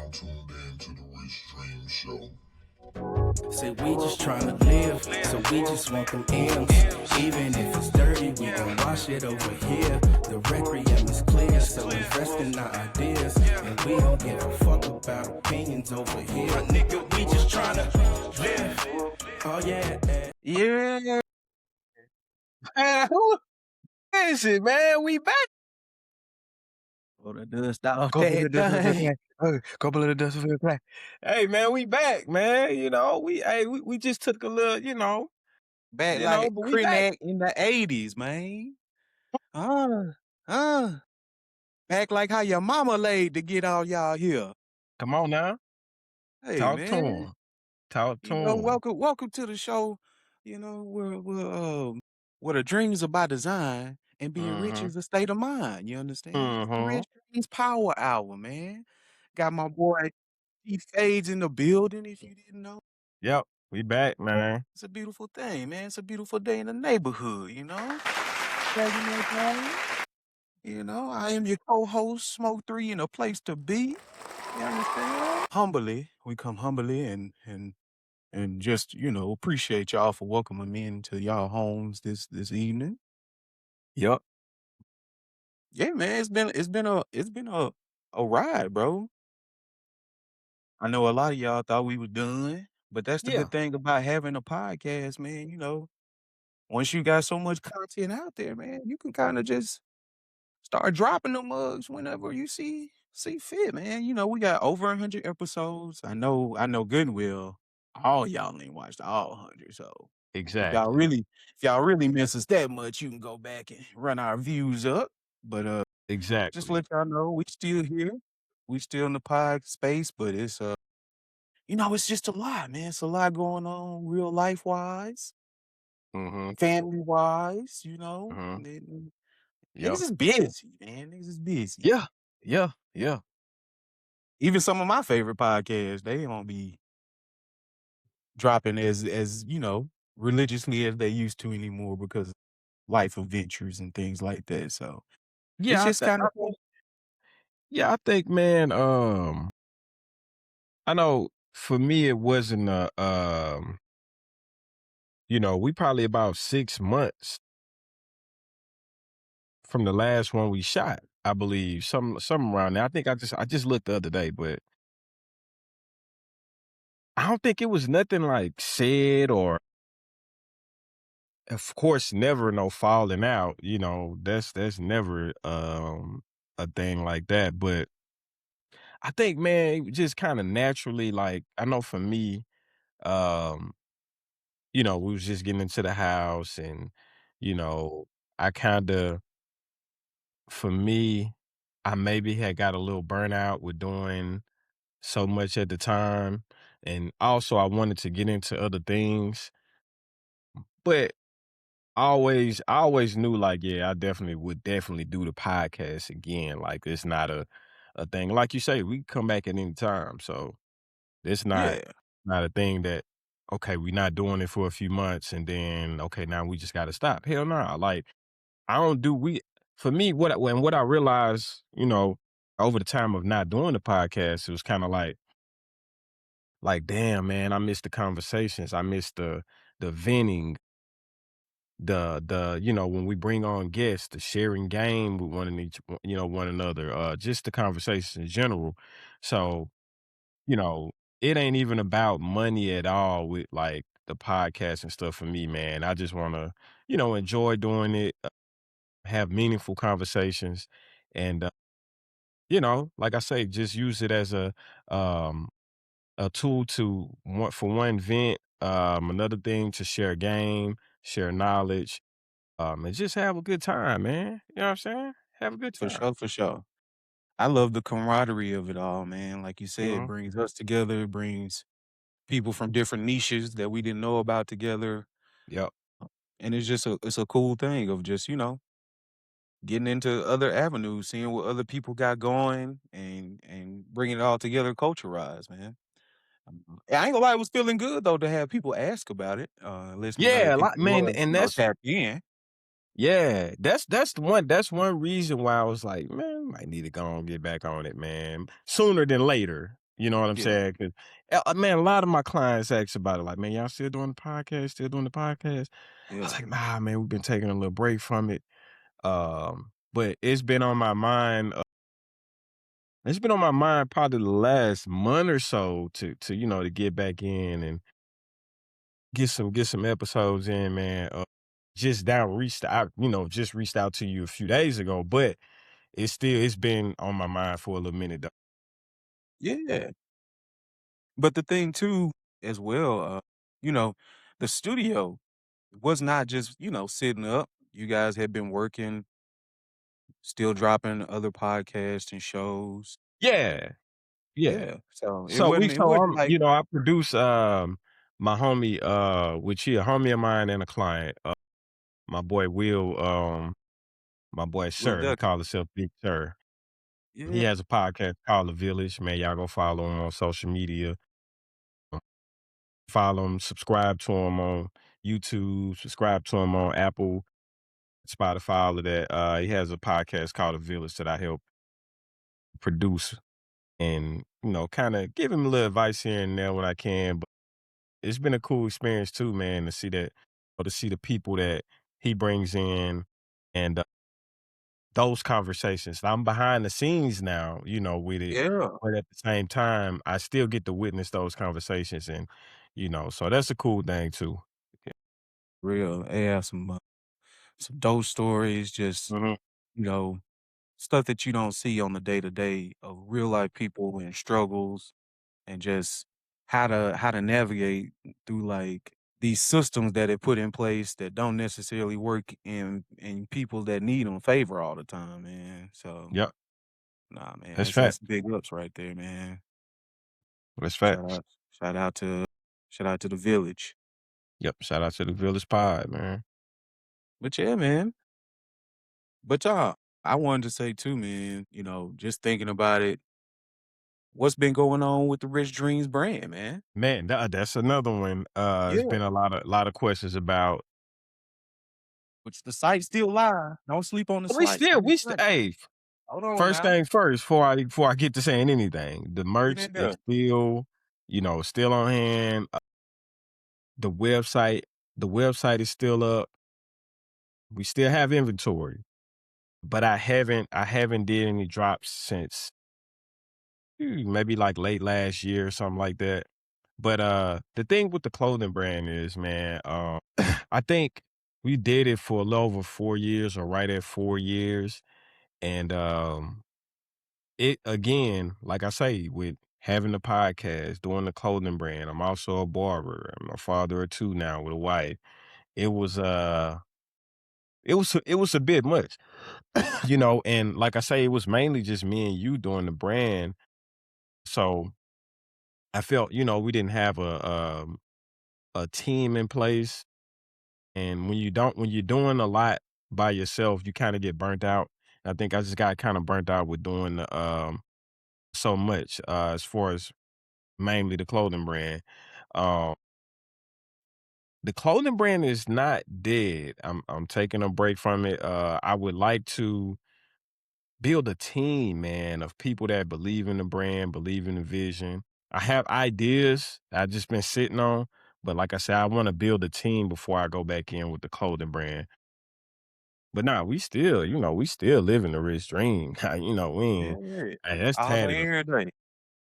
now tuned in to the Rich Dream Show. Say we just tryna live, so we just want them M's. Even if it's dirty, we gon' wash it over here. The requiem is clear, so invest in our ideas. And we don't give a fuck about opinions over here. Nigga, we just tryna live. Oh yeah. Yeah. Man, who is it, man? We back. Oh, the dust off Couple that of the dust thing. couple of the dust of black. Hey, man, we back, man. You know, we just took a little, Back you like know, a but we back. Krenak in the 80s, man. Back like how your mama laid to get all y'all here. Come on now. Hey, Talk man. to him. Talk to You know, him. welcome to the show. You know, where the dreams are by design and being rich is a state of mind. You understand? It's the Rich Dreams Power Hour, man. Got my boy Fadezz in the building, if you didn't know. Yep, we back, man. It's a beautiful thing, man. It's a beautiful day in the neighborhood, you know? You know, I am your co-host, Smok3, and a place to be. You understand? Humbly, we come humbly and just, appreciate y'all for welcoming me into y'all homes this evening. Yep. Yeah, man, it's been a ride, bro. I know a lot of y'all thought we were done, but that's the Yeah. good thing about having a podcast, man. You know, once you got so much content out there, man, you can kind of just start dropping the mugs whenever you see fit, man. You know, we got over 100 episodes. I know good and well all y'all ain't watched all 100. So Exactly. if y'all really miss us that much, you can go back and run our views up. But just Exactly. to let y'all know, we still here. We still in the pod space, but it's it's just a lot, man. It's a lot going on real life wise, family wise, Yep. Niggas is busy, man. Niggas is busy. Yeah. Even some of my favorite podcasts, they don't be dropping as religiously as they used to anymore because of life adventures and things like that. So it's Yeah, just kind of I think, man, I know for me it wasn't we probably about 6 months from the last one we shot, I believe. Some around there. I think I just looked the other day, but I don't think it was nothing like said or of course never no falling out, that's never a thing like that. But I think, man, just kind of naturally, like, I know for me, um, we was just getting into the house and, I kind of, for me, I maybe had got a little burnout with doing so much at the time. And also I wanted to get into other things, but I always knew, like, yeah, I would definitely do the podcast again. Like, it's not a thing. Like you say, we can come back at any time. So it's not yeah. a thing that, okay, we're not doing it for a few months and then, okay, now we just got to stop. Hell no. Like, for me, what I realized, over the time of not doing the podcast, it was kind of like, damn, man, I miss the conversations. I miss the venting, when we bring on guests, the sharing game with one another, just the conversations in general. So, you know, it ain't even about money at all with like the podcast and stuff for me, man. I just want to, enjoy doing it, have meaningful conversations, and like I say, just use it as um a tool to for one vent, another thing to share game, share knowledge, and just have a good time, man. You know what I'm saying? Have a good For time. sure, for sure. I love the camaraderie of it all, man. Like you said, it Mhm. brings us together, it brings people from different niches that we didn't know about together. Yep. And it's a cool thing of just, getting into other avenues, seeing what other people got going and bringing it all together culture-wise, man. I ain't gonna lie, it was feeling good though to have people ask about it, lets me know that Yeah, people like, man, was, and tapped in. that's one reason why I was like, man, might need to go and get back on it, man. Sooner than later. You know what I'm Yeah, saying? 'Cause, man, a lot of my clients ask about it, like, "Man, y'all still doing the podcast? Still doing the podcast?" I was yeah, like, "Nah, man, we've been taking a little break from it." But it's been on my mind. It's been on my mind probably the last month or so to to get back in and get some episodes in, man. Just down reached out, just reached out to you a few days ago, but it's been on my mind for a little minute though. yeah. But the thing too, as well, you know, the studio was not just, sitting up. You guys had been working, still dropping other podcasts and shows. Yeah, yeah. Yeah. So it So wasn't it wasn't like I produce my homie, which he a homie of mine and a client. My boy Will, my boy Will Sir, he Duckett. called himself Big Sir. He Yeah. has a podcast called The Village. Man, y'all go follow him on social media. Follow him, subscribe to him on YouTube, subscribe to him on Apple, Spotify, all of that. He has a podcast called The Village that I help produce and, kind of give him a little advice here and there when I can. But it's been a cool experience too, man, to see that, or to see the people that he brings in and those conversations. I'm behind the scenes now, with it. Yeah. But at the same time, I still get to witness those conversations and, so that's a cool thing too. Real. They have some dope stories, just, Mhm. you know, stuff that you don't see on the day to day of real life people and struggles and just how to navigate through like these systems that it put in place that don't necessarily work in people that need them favor all the time, man. So Yep, nah, man, that's that's fact. big ups right there, man. That's Shout facts. out, shout out to, shout out to the village. Yep, shout out to the Village Pod, man. But yeah, man. But I wanted to say too, man. Just thinking about it, what's been going on with the Rich Dreams brand, man? Man, that's another one. It's Yeah, been a lot of questions about. which the site still live. Don't sleep on the We site. still, On the we still. site. Hey, Hold on first now. things first. Before I get to saying anything, the Get merch in is there. still on hand. The website, the website is still up. We still have inventory, but I haven't did any drops since maybe like late last year or something like that. But the thing with the clothing brand is, man, I think we did it for a little over 4 years or right at 4 years. And it again, like I say, with having the podcast, doing the clothing brand, I'm also a barber. I'm a father of two now with a wife. It was it was a bit much, and like I say, it was mainly just me and you doing the brand. So I felt, we didn't have a team in place. And when you're doing a lot by yourself, you kind of get burnt out. I think I just got kind of burnt out with doing so much as far as mainly the clothing brand. Um, the clothing brand is not dead. I'm taking a break from it. I would like to build a team, man, of people that believe in the brand, believe in the vision. I have ideas I've just been sitting on, but like I said, I want to build a team before I go back in with the clothing brand. But nah, we still living the rich dream. We ain't, Yeah. hey, that's All tatted. day, every day.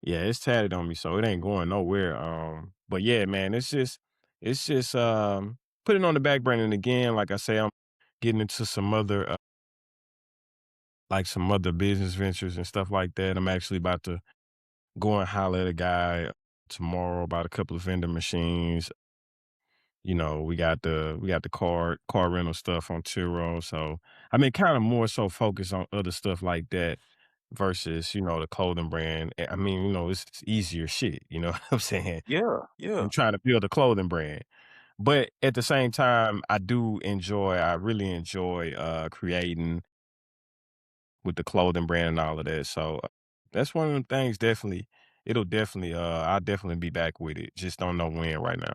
Yeah, it's tatted on me, so it ain't going nowhere. But yeah, man, it's just putting on the back burner. And again, like I say, I'm getting into some other business ventures and stuff like that. I'm actually about to go and holler at a guy tomorrow about a couple of vending machines. We got the car rental stuff on Turo. So I mean kind of more so focused on other stuff like that versus, the clothing brand. I mean, it's easier shit, you know what I'm saying? Yeah, yeah, I'm trying to build a clothing brand. But at the same time, I really enjoy creating with the clothing brand and all of that. So that's one of the things I'll definitely be back with it. Just don't know when right now.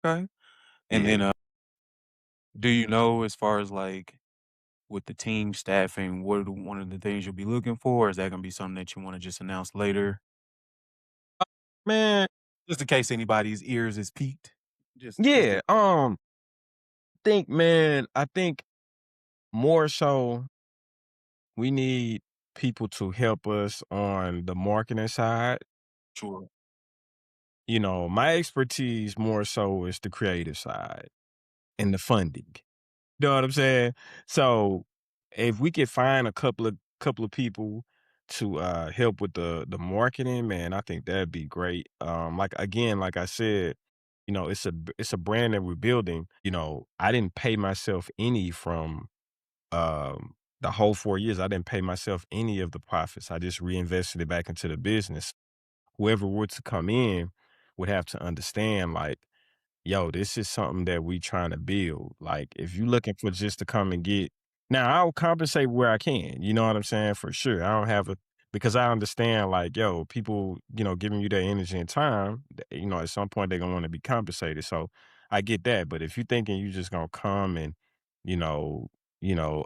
okay. And then, Yeah. do you know as far as, like, with the team staffing, what are one of the things you'll be looking for? Is that gonna be something that you wanna just announce later? Man, Just in case anybody's ears is peaked. Just yeah, think, man, I think more so we need people to help us on the marketing side. sure. You know, my expertise more so is the creative side and the funding. You know what I'm saying? So if we could find a couple of people to help with the marketing, man, I think that'd be great. Like again, like I said, you know, it's a brand that we're building. You know, I didn't pay myself any from the whole 4 years. I didn't pay myself any of the profits. I just reinvested it back into the business. Whoever were to come in would have to understand, like, yo, this is something that we trying to build. Like, if you looking for just to come and get, now I'll compensate where I can. You know what I'm saying? For sure. I don't have a, because I understand, like, yo, people, you know, giving you their energy and time, you know, at some point they're gonna want to be compensated. So I get that. But if you thinking you just gonna come and, you know, you know,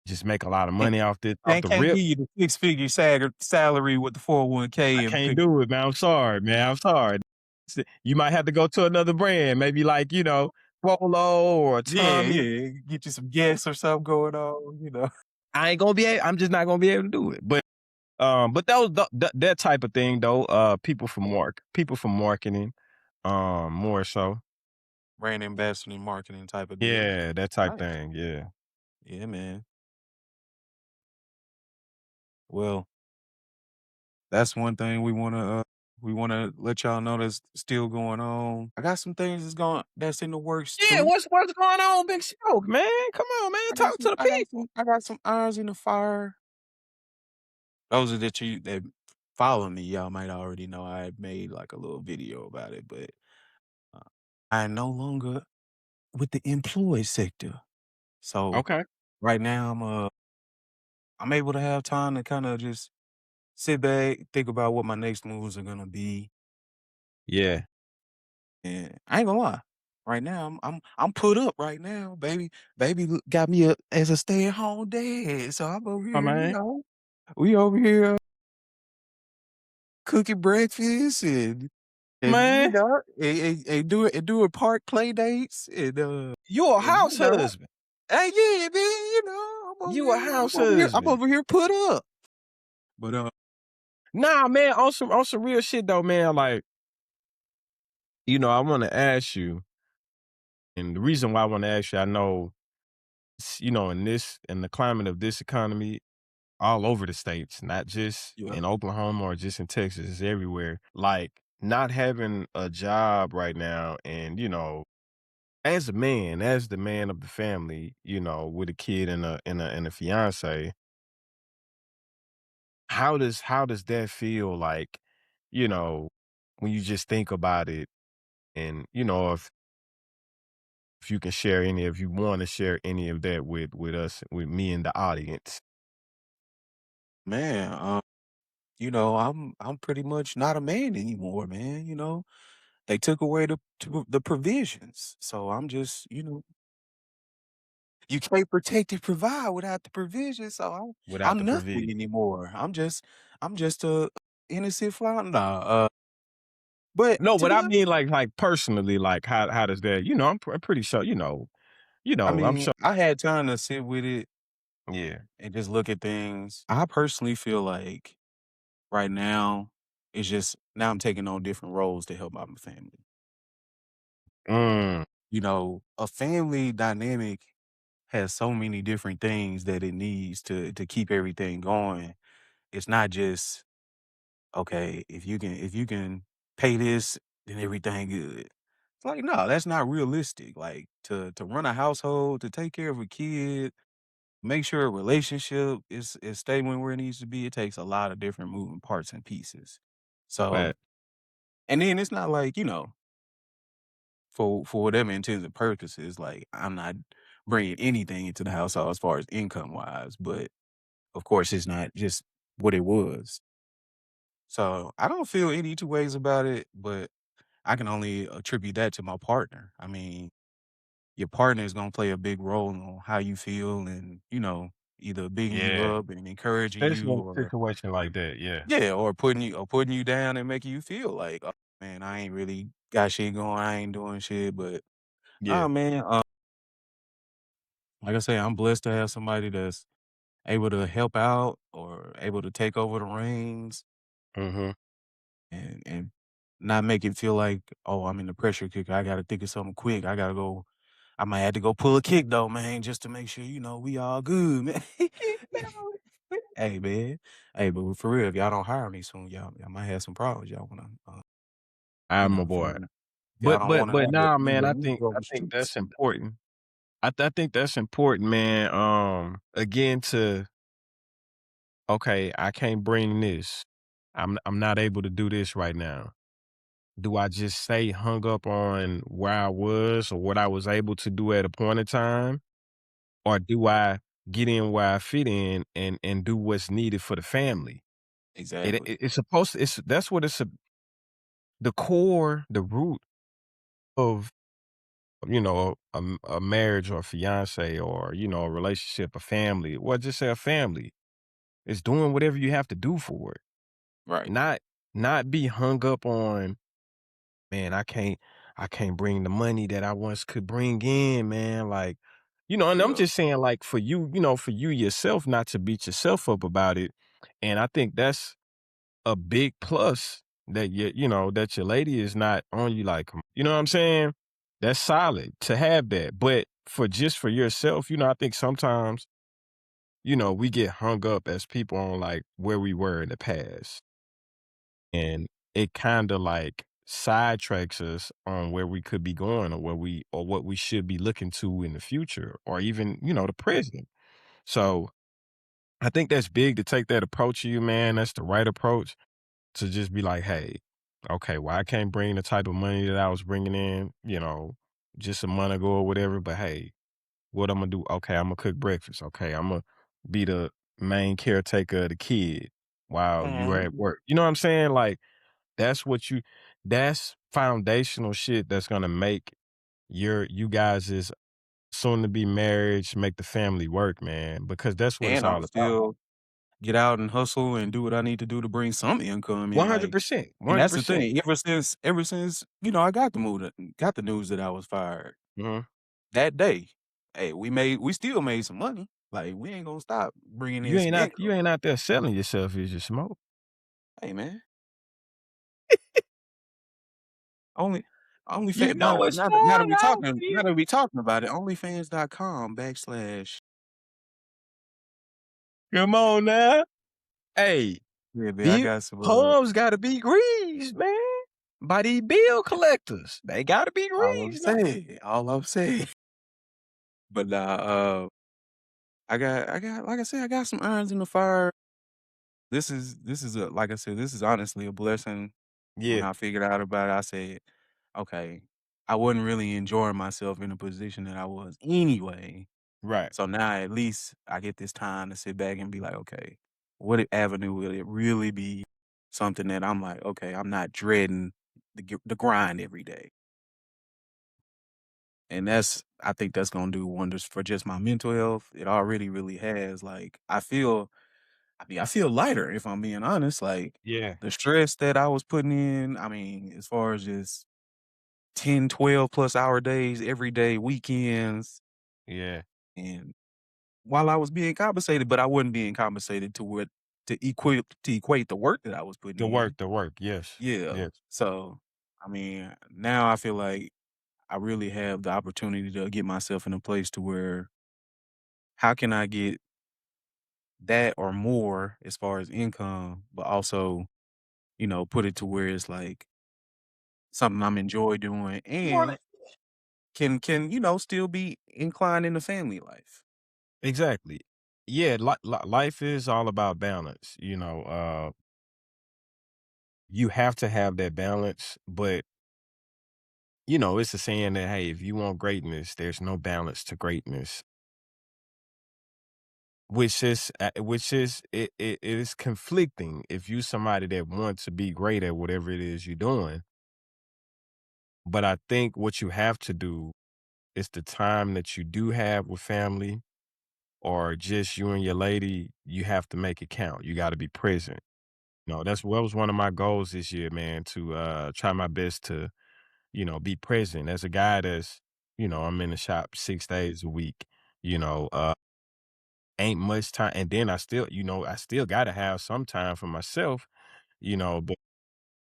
just make a lot of Can't money off this, off can't the can't rip, give you the six-figure salary with the I 401k and can't pick. do it, man. I'm sorry, man. I'm sorry. You might have to go to another brand, maybe like, you know, Polo or Yeah, Tommy. yeah, get you some guests or something going on. I ain't gonna be able, I'm just not gonna be able to do it. But that was that type of thing though. People from marketing, more so. Brand ambassador and marketing type of deal. Yeah, that type Nice. thing. Yeah. Yeah, man. Well, that's one thing we wanna let y'all know that's still going on. I got some things that's in the works Yeah, too. what's going on, Big Smoke, man? Come on, man. I got Talk to some the I got people. some I got some irons in the fire. Those are that follow me, y'all might already know I had made like a little video about it, but uh, I am no longer with the employed sector. So Okay. right now I'm able to have time to kind of just sit back, think about what my next moves are gonna be. Yeah. And I ain't gonna lie. Right now, I'm put up right now, baby. Got me as a stay-at-home dad. So I'm over Oh here, man. we over here cooking breakfast and Man, doing park play dates you a and house husband. hey, yeah, man, You a house I'm husband. over here put up. But Nah, man, on some real shit though, man. Like, you know, I want to ask you, and the reason why I want to ask you, I know, you know, in the climate of this economy, all over the states, not just yeah, in Oklahoma or just in Texas, it's everywhere. Like, not having a job right now, and you know, as a man, as the man of the family, you know, with a kid and a fiance, how does that feel like, you know, when you just think about it, and you know, if you can share any, if you want to share any of that with us, with me and the audience. man, I'm pretty much not a man anymore, man. They took away the provisions. So I'm just, you can't protect and provide without the provision. So Without I'm the nothing provision. anymore. I'm just a innocent flower. Nah, but No, to but be I honest, mean, like personally, like how does that? You know, I'm pretty sure. I I'm mean, sure. I had time to sit with it Yeah. and just look at things. I personally feel like right now it's just now I'm taking on different roles to help out my family. Mm, A family dynamic has so many different things that it needs to keep everything going. It's not just, okay, if you can pay this, then everything good. It's like, no, that's not realistic. Like to run a household, to take care of a kid, make sure a relationship is staying where it needs to be, it takes a lot of different moving parts and pieces. So, but and then it's not like, for whatever intents and purposes, like I'm not bringing anything into the household as far as income wise, but of course, it's not just what it was. So I don't feel any two ways about it, but I can only attribute that to my partner. I mean, your partner is going to play a big role on how you feel and, either bigging you Yeah. up and encouraging Especially you in a or situation like that, yeah. yeah, or putting you down and making you feel like, "Oh, man, I ain't really got shit going, I ain't doing shit," but Yeah. nah, man, like I say, I'm blessed to have somebody that's able to help out or able to take over the reins Mhm. and not make it feel like, "Oh, I'm in the pressure cooker, I gotta think of something quick, I might have to go pull a kick though, man, just to make sure, we all good, man." Man, hey, man. Hey, but for real, if y'all don't hire me soon, y'all might have some problems. Y'all wanna, I'm a boy. from y'all But don't but wanna but have to nah, leave man, a I nigga think on I the think streets. that's important. I think that's important, man. Again, to okay, I can't bring this. I'm not able to do this right now. Do I just stay hung up on where I was or what I was able to do at a point in time? Or do I get in where I fit in and do what's needed for the family? Exactly. It's supposed to, it's that's what it's the core, the root of a marriage or a fiance or a relationship, a family. Well, just say a family. It's doing whatever you have to do for it. Right. Not not be hung up on, man, I can't bring the money that I once could bring in, man. Like, and I'm Yeah. just saying, like, for you, for you yourself, not to beat yourself up about it. And I think that's a big plus that that your lady is not on you like, you know what I'm saying? That's solid to have that. But for yourself, I think sometimes, we get hung up as people on like where we were in the past. And it kind of like sidetracks us on where we could be going or what we should be looking to in the future or even, the present. So I think that's big to take that approach to you, man. That's the right approach to just be like, hey, okay, well, I can't bring the type of money that I was bringing in, just a month ago or whatever. But hey, what I'm gonna do? Okay, I'm gonna cook breakfast. Okay, I'm gonna be the main caretaker of the kid while you're Mhm. at work. You know what I'm saying? Like, that's foundational shit that's gonna make you guys' soon to be marriage, make the family work, man, because that's what it's And I'm all about. still get out and hustle and do what I need to do to bring some income in, like 100%, and that's the 100%. thing, ever since, I got the news that I was fired, Mhm. that day, hey, we still made some money. Like, we ain't gonna stop bringing in some You income. ain't out there selling yourself, is you, Smoke? Hey, man, only You OnlyFans know it's fun out here. now that we talking about it, onlyfans.com/ Come on now. Hey, yeah, man, I bill got some, palms gotta be greased, man, by these bill collectors. They gotta be all I'm greased now. saying, all I'm saying. But nah, I got like I said, I got some irons in the fire. This is a like I said, this is honestly a blessing. When Yeah, I figured out about it, I said, "Okay, I wasn't really enjoying myself in the position that I was anyway. right. So now at least I get this time to sit back and be like, okay, what avenue will it really be something that I'm like, okay, I'm not dreading the grind every day." And I think that's gonna do wonders for just my mental health. It already really has. Like I feel lighter if I'm being honest. Like Yeah, the stress that I was putting in, as far as just 10, 12 plus hour days every day, weekends, yeah. and while I was being compensated, but I wasn't being compensated to equate the work that I was putting in. The work, yes, Yeah. yes. So now I feel like I really have the opportunity to get myself in a place to where how can I get that or more as far as income, but also, put it to where it's like something I'm enjoy doing You want and it? can, still be inclined in the family life. Exactly. Yeah, life is all about balance, you have to have that balance, but, it's a saying that, hey, if you want greatness, there's no balance to greatness. Which is it is conflicting if you somebody that wants to be great at whatever it is you're doing. But I think what you have to do is the time that you do have with family or just you and your lady, you have to make it count. You gotta be present. No, that's what was one of my goals this year, man, to try my best to, be present. As a guy that's, I'm in the shop 6 days a week, you know, uh, ain't much time. And then I still gotta have some time for myself, but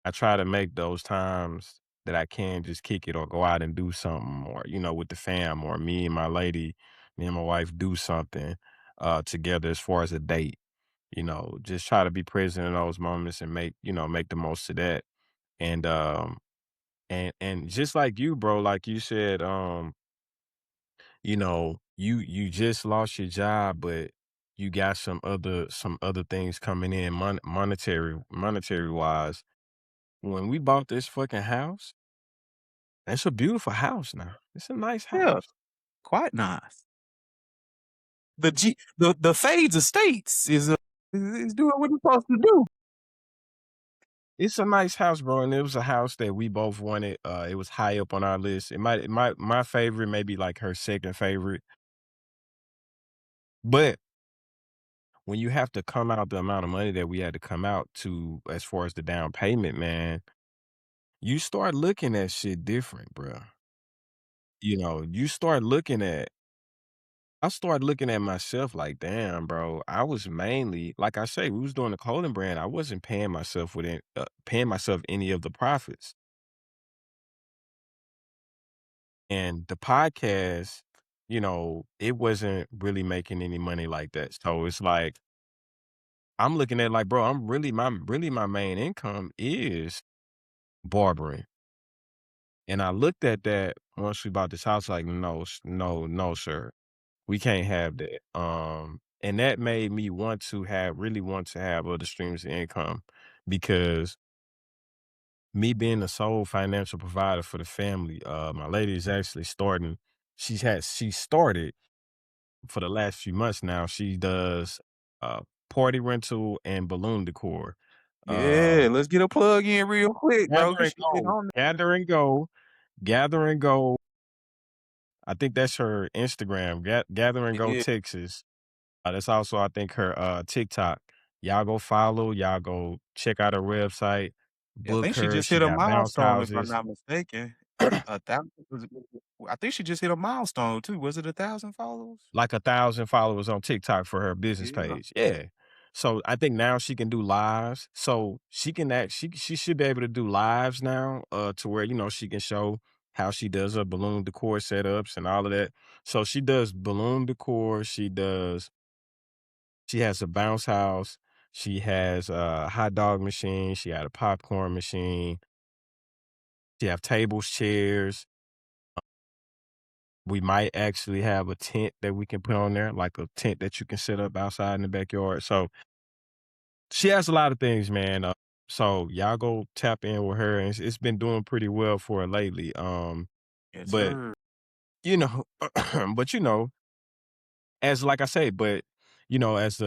I try to make those times that I can just kick it or go out and do something or, with the fam or me and my wife do something together as far as a date. Just try to be present in those moments and make the most of that. And and just like you, bro, like you said, you just lost your job, but you got some other things coming in monetary wise. When we bought this fucking house, it's a beautiful house now. It's a nice Yeah, house. quite nice. The Fades Estates is doing what it's supposed to do. It's a nice house, bro, and it was a house that we both wanted. It was high up on our list. My favorite, maybe like her second favorite. But when you have to come out the amount of money that we had to come out to as far as the down payment, man, you start looking at shit different, bro. You start looking at I started looking at myself like, damn, bro. I was mainly, like I say, we was doing the clothing brand. I wasn't paying myself any of the profits. And the podcast, it wasn't really making any money like that. So it's like I'm looking at like, bro, I'm really my main income is barbering. And I looked at that once we bought this house, like, no, no, no, sir. We can't have that. And that made me really want to have other streams of income because me being the sole financial provider for the family, my lady is actually starting. She started for the last few months now. She does uh party rental and balloon decor. Yeah, Um, let's get a plug in real quick, bro, gather 'cause and she been go, on gather and go, gather and go. I think that's her Instagram, gather and there. go Yeah. Texas. That's also, I think, her, TikTok. Y'all go follow, y'all go check out her website, Yeah, I book think she her, just she hit a got bounce milestone, if I'm houses, not mistaken. A thousand I think she just hit a milestone too. Was it 1,000 followers? like 1,000 followers on TikTok for her business Yeah. page, yeah. So, I think now she can do lives, so she should be able to do lives now, to where, she can show how she does her balloon decor setups and all of that. So, she does balloon decor, she has a bounce house. She has a hot dog machine. She had a popcorn machine. She have tables, chairs. We might actually have a tent that we can put on there, like a tent that you can set up outside in the backyard. So she has a lot of things, man. So y'all go tap in with her, and it's been doing pretty well for her lately. Yes, But sir. you know, but as like I say, but as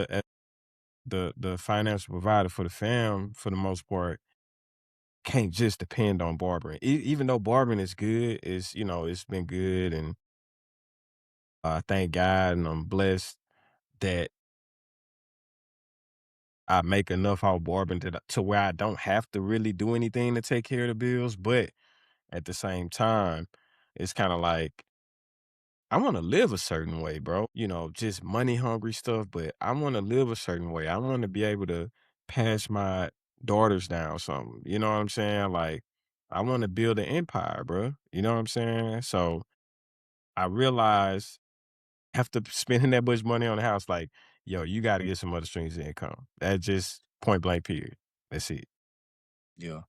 the financial provider for the fam, for the most part, can't just depend on barbering. Even though barbering is good, it's been good, and thank God, and I'm blessed that I make enough off barbering to where I don't have to really do anything to take care of the bills. But at the same time, it's kind of like I want to live a certain way, bro. Just money hungry stuff, but I want to live a certain way. I want to be able to pass my daughters down something. You know what I'm saying? Like, I want to build an empire, bro. You know what I'm saying? So I realized after spending that much money on the house, like, yo, you got to get some other streams of income. That just point blank period. That's it. Yeah.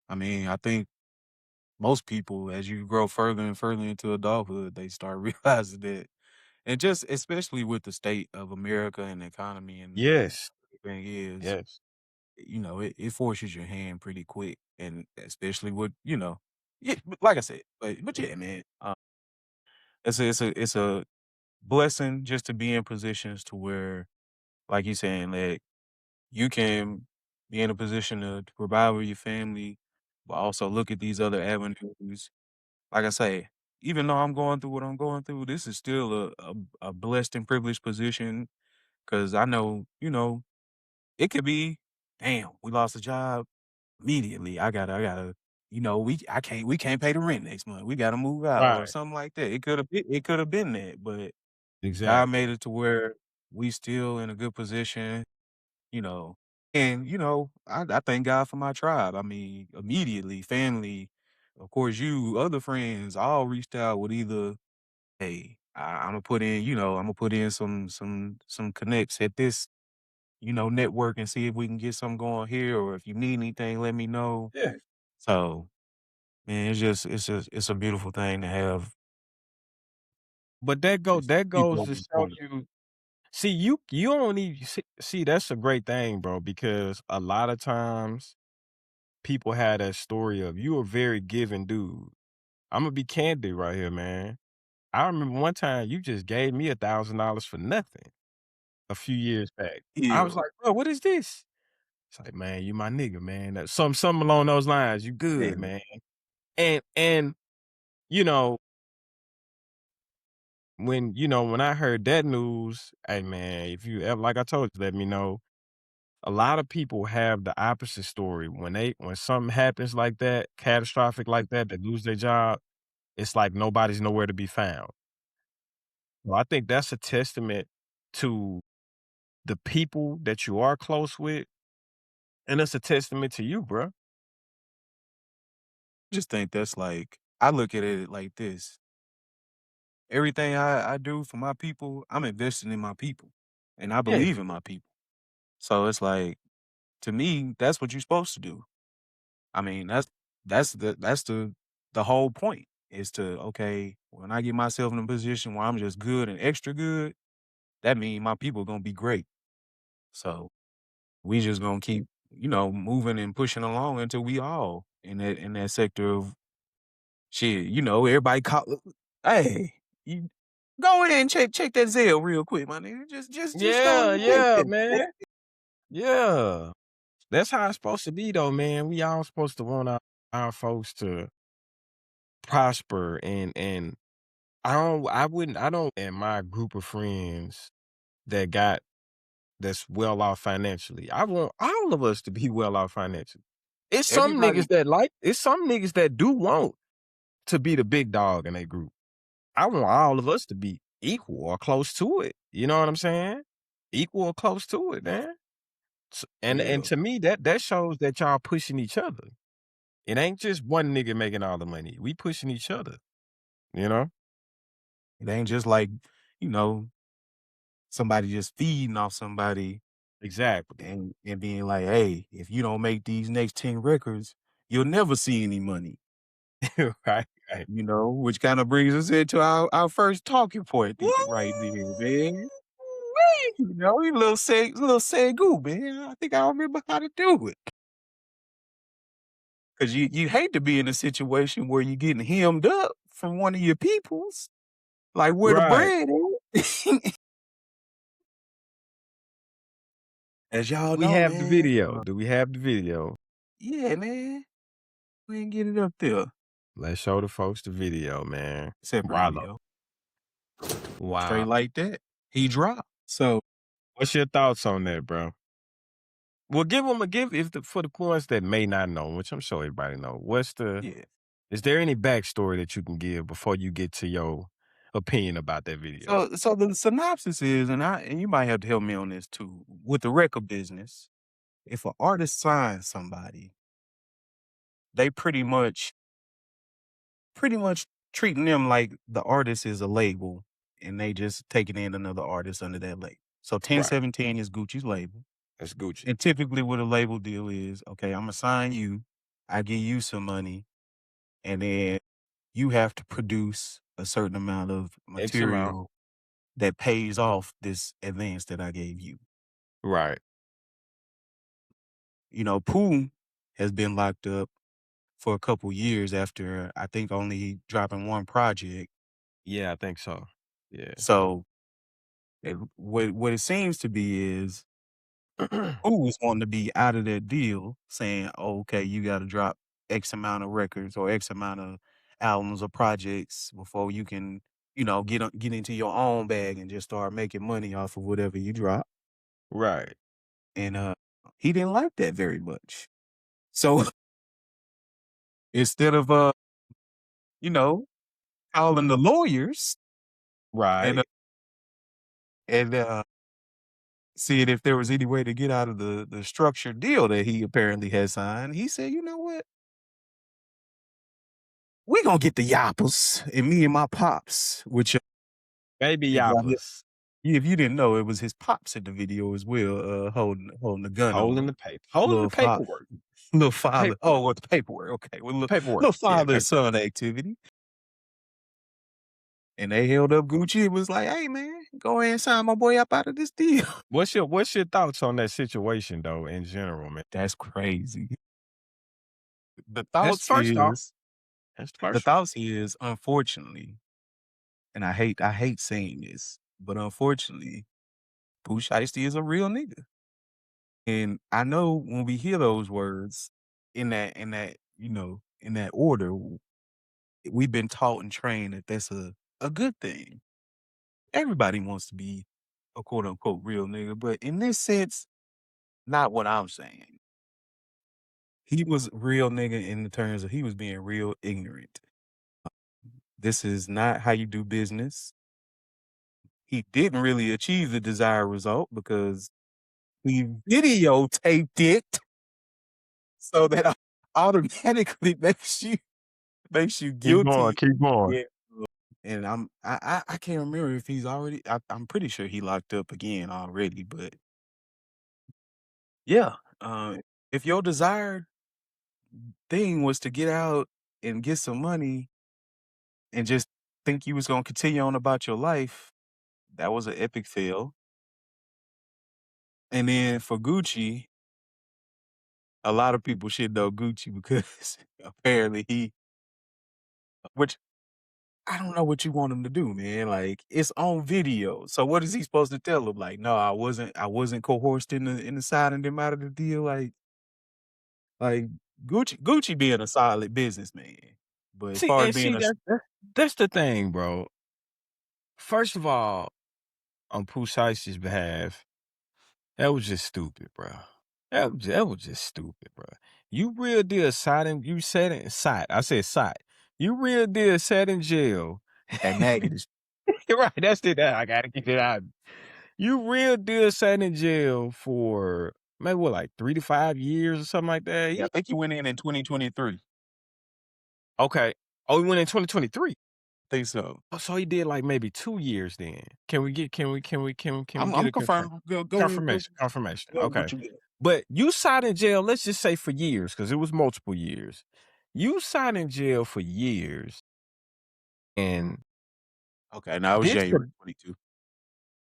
I mean, I think most people, as you grow further and further into adulthood, they start realizing that, and just especially with the state of America and the economy and Yes. everything is, Yes. it forces your hand pretty quick, and especially with, yeah, like I said, but yeah, man, it's a blessing just to be in positions to where, like you saying, that you can be in a position to provide with your family, but also look at these other avenues. Like I say, even though I'm going through what I'm going through, this is still a blessed and privileged position because I know, it could be, damn, we lost a job immediately. I gotta, we can't pay the rent next month. We gotta move out or Right. something like that. It could have been that, but God Exactly. made it to where we still in a good position, you know. And I thank God for my tribe. I mean, immediately, family, of course, you, other friends, all reached out with either, hey, I'm gonna put in, I'm gonna put in some connects at this, network and see if we can get something going here, or if you need anything, let me know. Yeah. So, man, it's a beautiful thing to have But that people goes on to your show shoulder. you. See, you don't even see that's a great thing, bro, because a lot of times people have that story of you a very giving dude. Imma be candid right here, man. I remember one time you just gave me $1,000 for nothing a few years back. I was Yeah, like, "Bro, what is this?" It's like, "Man, you my nigga, man." That something along those lines. "You good, yeah, man." And, you know, when I heard that news, hey, man, if you ever like I told you, let me know. A lot of people have the opposite story. When something happens like that, catastrophic like that, they lose their job, it's like nobody's nowhere to be found. Well, I think that's a testament to the people that you are close with, and it's a testament to you, bro. just think that's like I look at it like this. Everything I do for my people, I'm investing in my people, and I Yeah, believe in my people. So it's like, to me, that's what you're supposed to do. I mean, that's the whole point is to, okay, when I get myself in a position where I'm just good and extra good, that means my people gonna be great. So we just gonna keep, moving and pushing along until we all in that sector of shit. Everybody call. Hey, you go ahead and check that Zelle real quick, my nigga. Just go ahead yeah, and check yeah, that. man. Yeah. That's how it's supposed to be though, man. We all supposed to want our folks to prosper and I don't and my group of friends that got that's well off financially. I want all of us to be well off financially. Everybody, It's some niggas that do want to be the big dog in a group. I want all of us to be equal or close to it. You know what I'm saying? Equal or close to it, man. And yeah, to me, that shows that y'all pushing each other. It ain't just one nigga making all the money. We pushing each other, you know? it ain't just like, you know, somebody just feeding off somebody Exactly. and being like, hey, if you don't make these next 10 records, you'll never see any money. Right, right. Which kind of brings us into our first talking point right there, man. Woo-wee! You little say goo, man. I think I remember how to do it. Cause you hate to be in a situation where you're getting hemmed up from one of your peoples, like where the Right. bread is. As y'all We know, have the man. video. Do we have the video? Yeah, man. We ain't get it up there. Let's show the folks the video, man. Separate Wallow. video. Wow. Straight like that. He dropped. So What's your thoughts on that, bro? Well, give them a give if the for the ones that may not know, which I'm sure everybody know. yeah. Is there any backstory that you can give before you get to your opinion about that video? So the synopsis is, and you might have to help me on this too. With the record business, if an artist signs somebody, they pretty much treating them like the artist is a label and they just taking in another artist under that label. So Right. 1017 is Gucci's label. That's Gucci. And typically what a label deal is, okay, I'm gonna sign you, I give you some money, and then you have to produce a certain amount of X amount. material that pays off this advance that I gave you. Right. Pooh has been locked up for a couple years after I think only dropping one project. Yeah, I think so. Yeah. So what it seems to be is Pooh is wanting to be out of that deal, saying, oh, okay, you got to drop X amount of records or X amount of albums or projects before you can, get into your own bag and just start making money off of whatever you drop. Right. And he didn't like that very much. So instead of you know, calling the lawyers and Right. and seeing if there was any way to get out of the structured deal that he apparently had signed, he said, "You know what? We gonna get the Yappas and me and my pops," which Baby if y'all did, Yappas. if you didn't know, it was his pops in the video as well, holding the gun on Holding him. the paper. Holding the Little fa paperwork. little The father. paperwork. Oh, with the paperwork. Okay, with Paperwork. little Yeah, father and paperwork. son activity. And they held up Gucci and was like, "Hey man, go ahead and sign my boy up out of this deal." What's your thoughts on that situation though in general, man? That's crazy. The That's thoughts first off. is That's the the first one. thoughts is unfortunately, and I hate saying this, but unfortunately, Pooh Shiesty is a real nigga. And I know when we hear those words in that order, we've been taught and trained that that's a good thing. Everybody wants to be a quote unquote real nigga, but in this sense, not what I'm saying. He was real nigga in the terms of he was being real ignorant. This is not how you do business. He didn't really achieve the desired result because he videotaped it so that automatically makes you Keep going, guilty. keep going. Yeah. And I can't remember if he's already. I'm pretty sure he locked up again already. But yeah, if your desired thing was to get out and get some money and just think you was gonna continue on about your life, that was an epic fail. And then for Gucci, a lot of people should know Gucci because apparently which I don't know what you want him to do, man. Like it's on video. So what is he supposed to tell him? Like, no, I wasn't coerced in the signing them out of the deal. Like Gucci being a solid businessman. But as See, far as and being see a that's the thing, bro. First of all, on Pooh Shiesty's behalf, that was just stupid, bro. That was just stupid, bro. You real deal sat in you sat in sat. I said sat. You real deal sat in jail. that negative. Right, that's it. I gotta get it out. You real deal sat in jail for maybe what, like 3 to 5 years or something like that? Yeah, I think he went in 2023. Okay. Oh, he went in 2023. Think so. Oh, so he did like maybe 2 years then. Can we get I'm a confirm confirmed. Go ahead. Go, confirmation. go Okay. what you get. But you sat in jail, let's just say for years, because it was multiple years. You sat in jail for years, and Okay, now it was this January 22.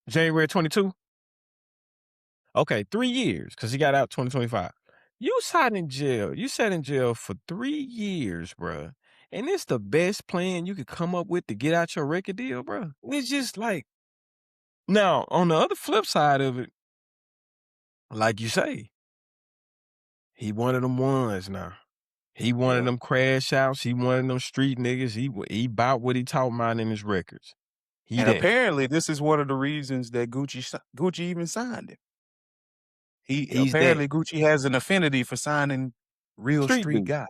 January 22? Okay, 3 years, because he got out 2025. You sat in jail for 3 years, bruh, and it's the best plan you could come up with to get out your record deal, bruh. It's just like now, on the other flip side of it, like you say, he one of them ones now. He one of Yeah. them crash outs. He one of them street niggas. He bout what he talking about in his records. He And that apparently this is one of the reasons that Gucci even signed him. He he's that apparently Gucci has an affinity for signing real street street dude. guys.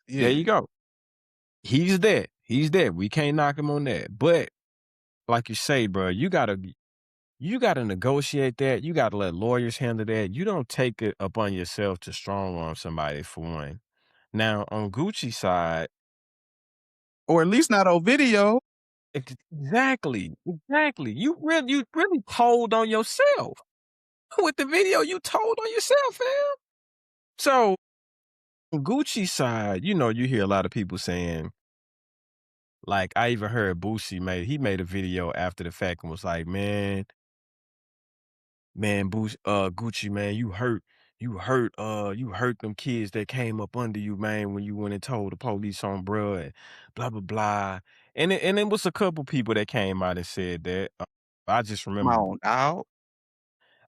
There Yeah. you go. He's that. He's that. We can't knock him on that. But like you say, bro, you gotta negotiate that. You gotta let lawyers handle that. You don't take it upon yourself to strong arm somebody for one. Now on Gucci side, Or at least not on video. exactly. You really told on yourself with the video. You told on yourself, fam. So on Gucci side, you hear a lot of people saying, like I even heard Boosie made a video after the fact and was like, man, Gucci, man, you hurt them kids that came up under you, man, when you went and told the police on bruh, and blah blah blah. And it was a couple people that came out and said that. I just Come remember, on out.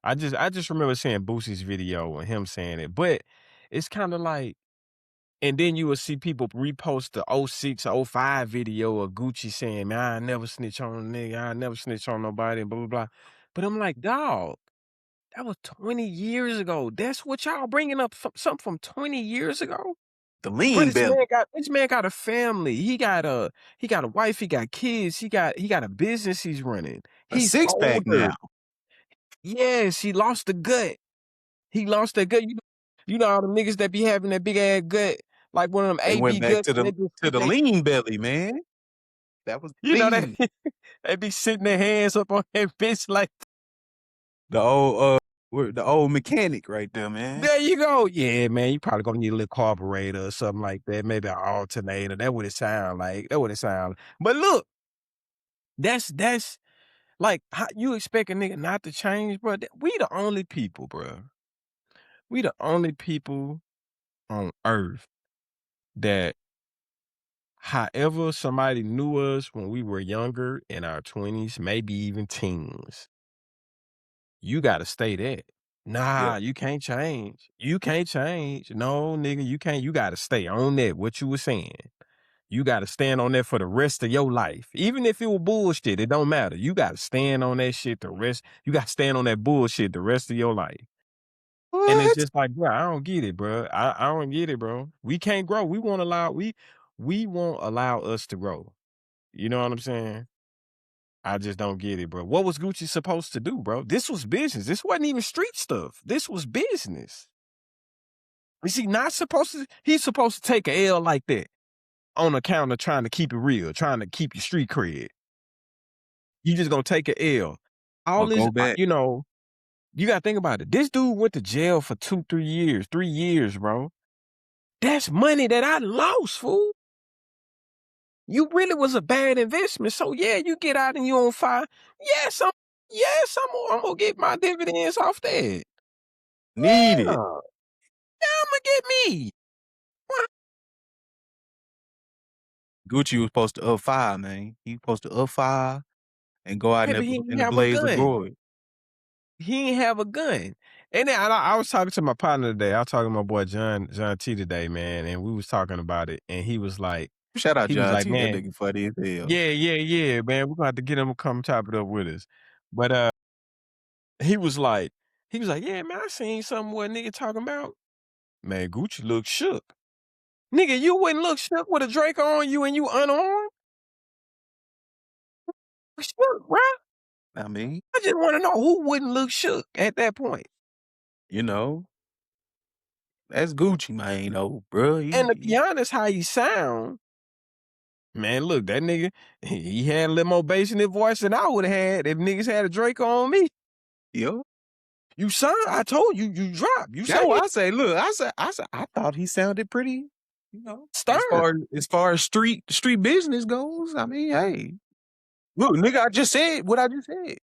I just remember seeing Boosie's video and him saying it. But it's kind of like, And then you will see people repost the 06, 05 video of Gucci saying, man, I never snitch on a nigga. I never snitch on nobody, and blah, blah, blah. But I'm like, dog, that was 20 years ago. That's what y'all bringing up something from 20 years ago? The Bro, lean belly. this man got a family. He got a wife, he got kids, he got a business he's running. A He's six-pack older. now. Yes, he lost the gut. He lost that gut. You know all the niggas that be having that big ass gut, like one of them They went AB back guts, to and they just the sit they, lean belly, man. That was you know, lean. they be sitting their hands up on that bitch like, The old mechanic right there, man. there you go. Yeah, man, you probably gonna need a little carburetor or something like that. Maybe an alternator. That what it sound like. But look, that's like, how you expect a nigga not to change, bro? We the only people, bro. We the only people on earth that, however somebody knew us when we were younger, in our 20s, maybe even teens, you gotta stay that. Nah, Yeah. you can't change. You can't change. No, nigga, you can't. You gotta stay on that, what you were saying. You gotta stand on that for the rest of your life. Even if it was bullshit, it don't matter. You gotta stand on that shit you gotta stand on that bullshit the rest of your life. And it's What? just like, bro, I don't get it, bro. I don't get it, bro. We can't grow. We won't allow us to grow. You know what I'm saying? I just don't get it, bro. What was Gucci supposed to do, bro? This was business. This wasn't even street stuff. This was business. Is he not supposed to? He's supposed to take a L like that on account of trying to keep it real, trying to keep your street cred. You just gonna take a L. All Or this, go back. you know, you gotta think about it. This dude went to jail for 3 years, bro. That's money that I lost, fool. You really was a bad investment. So yeah, you get out and you on fire. Yes, I'm gonna get my dividends off that. Need Yeah, it. I'm gonna get me. Gucci was supposed to up fire, man. He was supposed to up fire and go out Hey, but he in didn't the have a blaze of gun. glory. He ain't have a gun. And then I was talking to my partner today. I was talking to my boy John T today, man, and we was talking about it. And he was like, Shout out John T. That man, nigga funny as hell. yeah, man. We're gonna have to get him to come top it up with us. But he was like, yeah, man, I seen something where a nigga talking about, man, Gucci look shook. Nigga, you wouldn't look shook with a Draco on you and you unarmed? Shook, bro. I mean, I just want to know who wouldn't look shook at that point. you know, that's Gucci, man, you know, bro. And to be honest, how he sound, man, look, that nigga, he had a little more bass in his voice than I would have had if niggas had a Draco on me. Yo. You son, I told you, you dropped. You That's say what it. I say. Look, I thought he sounded pretty, you know, Stern. as far as street business goes. I mean, hey, look, nigga, I just said what I just said.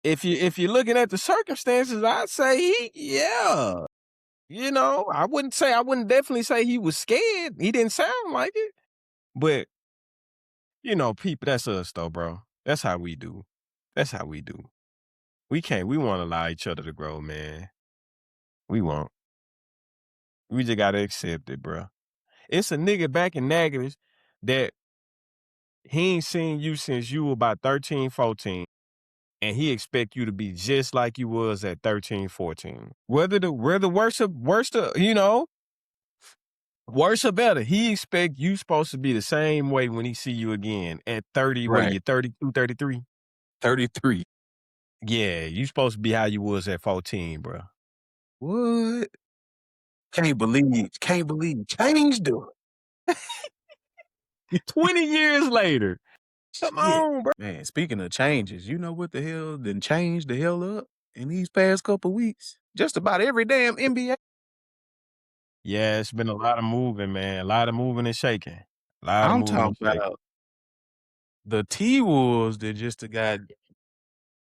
If you're looking at the circumstances, I'd say yeah. You know, I wouldn't definitely say he was scared. He didn't sound like it. But, you know, people, that's us though, bro. That's how we do. We won't allow each other to grow, man. We won't. We just gotta accept it, bro. It's a nigga back in Natchez that he ain't seen you since you were about 13, 14. And he expect you to be just like you was at 13, 14. Whether worse or, you know, worse or better, he expect you supposed to be the same way when he see you again at 30, what are Right. you, 32, 33? 33. Yeah, you supposed to be how you was at 14, bro. What? Can't believe changed though. 20 years later. Come on, bro. Man, speaking of changes, you know what the hell done changed the hell up in these past couple weeks? Just about every damn NBA. Yeah, it's been a lot of moving, man. A lot of moving and shaking. I'm talking about the T-Wolves that just got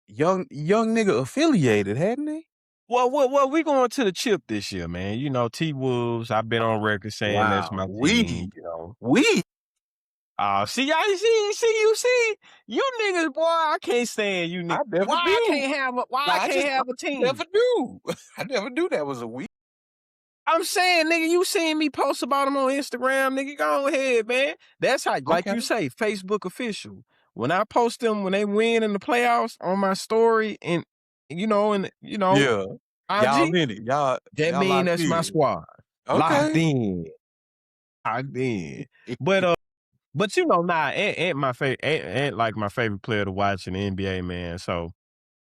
young nigga affiliated, hadn't they? Well, we going to the chip this year, man. You know, T-Wolves, I've been on record saying that's my team, you know. See, you niggas, boy, I can't stand you niggas. Why I can't have a team? Never knew. I never knew that was a we. I'm saying, nigga, you seen me post about him on Instagram, nigga. Go ahead, man. That's how, like Okay. you say, Facebook official. When I post them when they win in the playoffs on my story and Yeah. Y'all IG, in it. Y'all that mean locked that's my in. squad. Locked Okay. in. Locked in. But nah, Ant my favorite Ant like my favorite player to watch in the NBA, man. So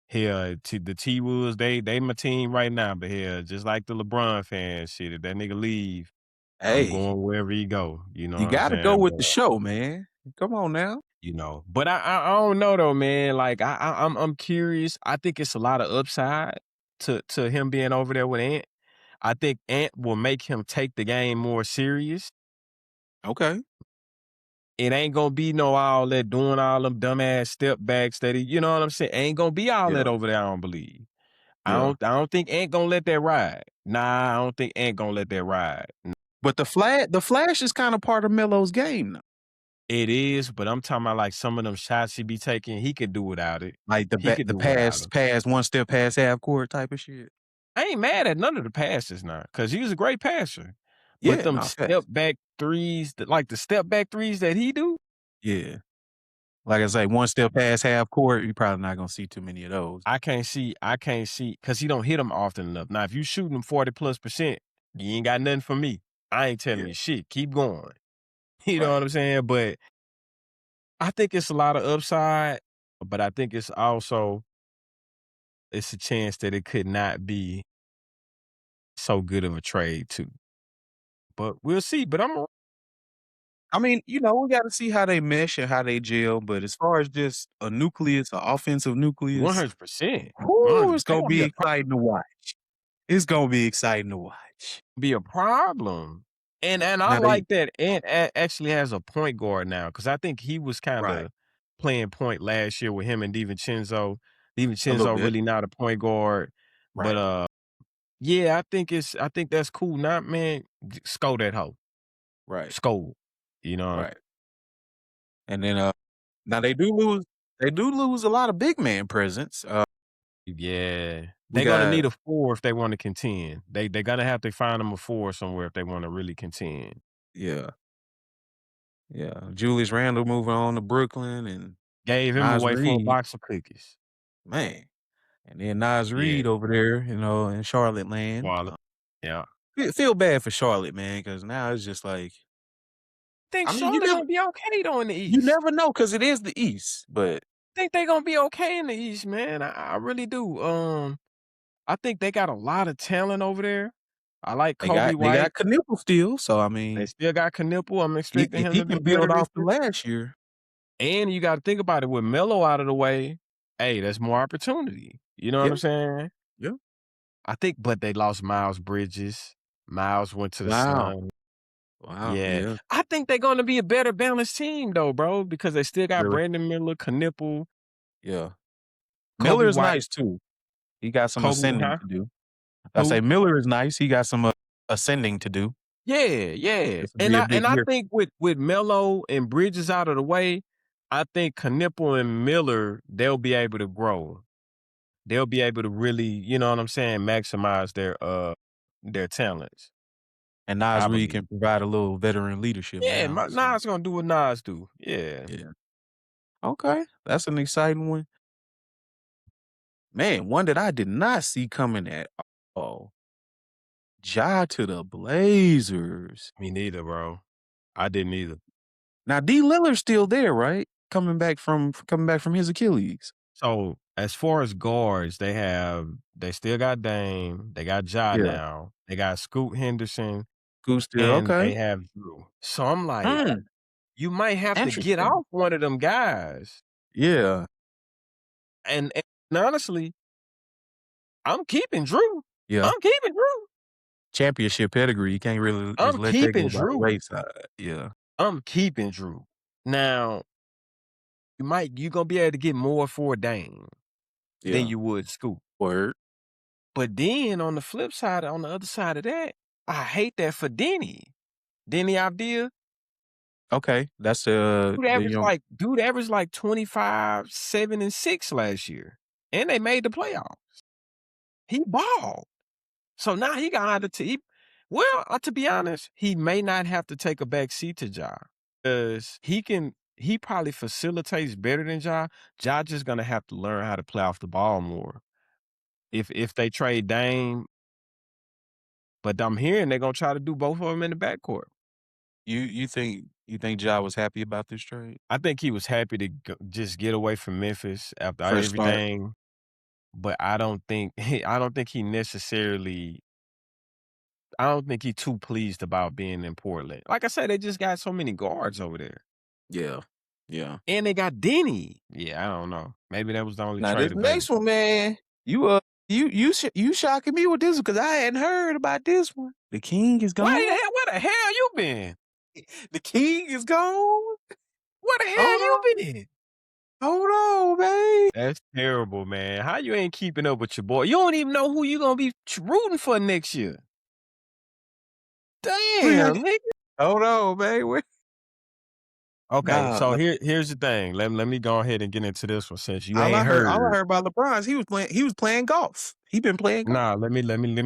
here, the T Woods, they my team right now. But here, just like the LeBron fans, shit, if that nigga leave, I'm Hey, going wherever he go. You know you what I'm gotta go saying? with the show, man. Come on now. But I don't know though, man. Like I'm curious. I think it's a lot of upside to him being over there with Ant. I think Ant will make him take the game more serious. Okay. It ain't gonna be no all that doing all them dumbass step backs that he, you know what I'm saying? Ain't gonna be all that Yeah. over there, I don't believe. Yeah. I don't think Ant gonna let that ride. Nah, I don't think Ant gonna let that ride. But the flash is kind of part of Melo's game now. It is, but I'm talking about like some of them shots he be taking, he could do without it. Like He could the do without it. pass, one step past half court type of shit. I ain't mad at none of the passes now, because he was a great passer. But Yeah, them no step facts. back threes, like the step back threes that he do, Yeah. Like I say, one step past half court, you're probably not gonna see too many of those. I can't see, because he don't hit them often enough. Now, if you shooting them 40+%, you ain't got nothing for me. I ain't telling Yeah. you shit. Keep going. You know Right. what I'm saying? But I think it's a lot of upside, but I think it's also, it's a chance that it could not be so good of a trade too. But we'll see. But I mean, we got to see how they mesh and how they gel. But as far as just a nucleus, an offensive nucleus, 100%. whoo, 100%. it's gonna be exciting to watch. It's gonna be exciting to watch. Be a problem. And I Now they like that Ant actually has a point guard now, because I think he was kind right of playing point last year with him and DiVincenzo. a little DiVincenzo bit really not a point guard, but right, yeah, I think that's cool. Now, man, score that hoe, right, score. You know, right. And then now they do lose a lot of big man presence. yeah, We they're gonna got need a 4 if they want to contend. They're gonna have to find them a 4 somewhere if they want to really contend. yeah, Julius Randle moving on to Brooklyn and Gave him Nas away for a Reed, box of cookies. man, and then Nas Yeah, Reed over there, in Charlotte land. Wallet. Yeah. Feel bad for Charlotte, man, because now it's just like Think I mean, Charlotte gonna be okay though in the you East. never know because it is the East, but Think they gonna be okay in the East, man. I really do. I think they got a lot of talent over there. I like Kobe they got White. Knipple still, so I They mean, still got Knipple. I'm expecting if him he to be can build better this off the year. last year, And you got to think about it, with Melo out of the way. Hey, that's more opportunity. You know what yeah, I'm saying? yeah. I think, but they lost Miles Bridges. Miles went to the Wow, Sun. wow, Yeah, yeah, I think they're gonna be a better balanced team though, bro, because they still got really, Brandon Miller, Knipple, yeah. Miller Kobe is White. nice too. He got some Kobe, ascending huh? to do. I say Who? Miller is nice. He got some ascending to do. Yeah, yeah. This will be a big And I year. think with Melo and Bridges out of the way, I think Knipple and Miller, they'll be able to grow. They'll be able to really, you know what I'm saying, maximize their talents. And Nas I Reed believe. can provide a little veteran leadership Yeah, now. So Nas gonna do what Nas do. Yeah. yeah, okay, that's an exciting one. Man, one that I did not see coming at all. Ja to the Blazers. Me neither, bro. I didn't either. Now D Lillard's still there, right? Coming back from his Achilles. So as far as guards, they still got Dame, they got Ja Yeah, now, they got Scoot Henderson, who's still and okay? they have Drew. So I'm like, Mm, you might have to get interesting. off one of them guys. Yeah, And honestly, I'm keeping Drew. yeah. I'm keeping Drew. Championship pedigree. You can't really just I'm let that keeping go by the Drew. wayside. Yeah, I'm keeping Drew. Now, you're gonna be able to get more for Dame than yeah. you would Scoot. Word. But then on the flip side, on the other side of that, I hate that for Denny. Denny Abdil. Okay, that's the young. Dude averaged like 25, 7, and 6 last year. And they made the playoffs. He balled. So now he got out of Well, to be honest, he may not have to take a back seat to Ja, because he probably facilitates better than Ja. Ja just gonna have to learn how to play off the ball more. If they trade Dame, but I'm hearing they're gonna try to do both of them in the backcourt. You think Ja was happy about this trade? I think he was happy to just get away from Memphis after Fresh start. everything, but I don't think I don't think he necessarily I don't think he too pleased about being in Portland. Like I said, they just got so many guards over there. Yeah. Yeah. And they got Denny. Yeah, I don't know. Maybe that was the only Now this trade available. next one, man, you shocking me with this one because I hadn't heard about this one. The king is gone. Where the hell you been? The king is gone. Where the hell Hold you on. been? Hold on, man. That's terrible, man. How you ain't keeping up with your boy? You don't even know who you gonna be rooting for next year. Damn, nigga. Hold on, man. Okay, Nah, so here's the thing. Let me go ahead and get into this one since you all I ain't heard heard. about LeBron, he was playing golf. He been playing golf. Nah, let me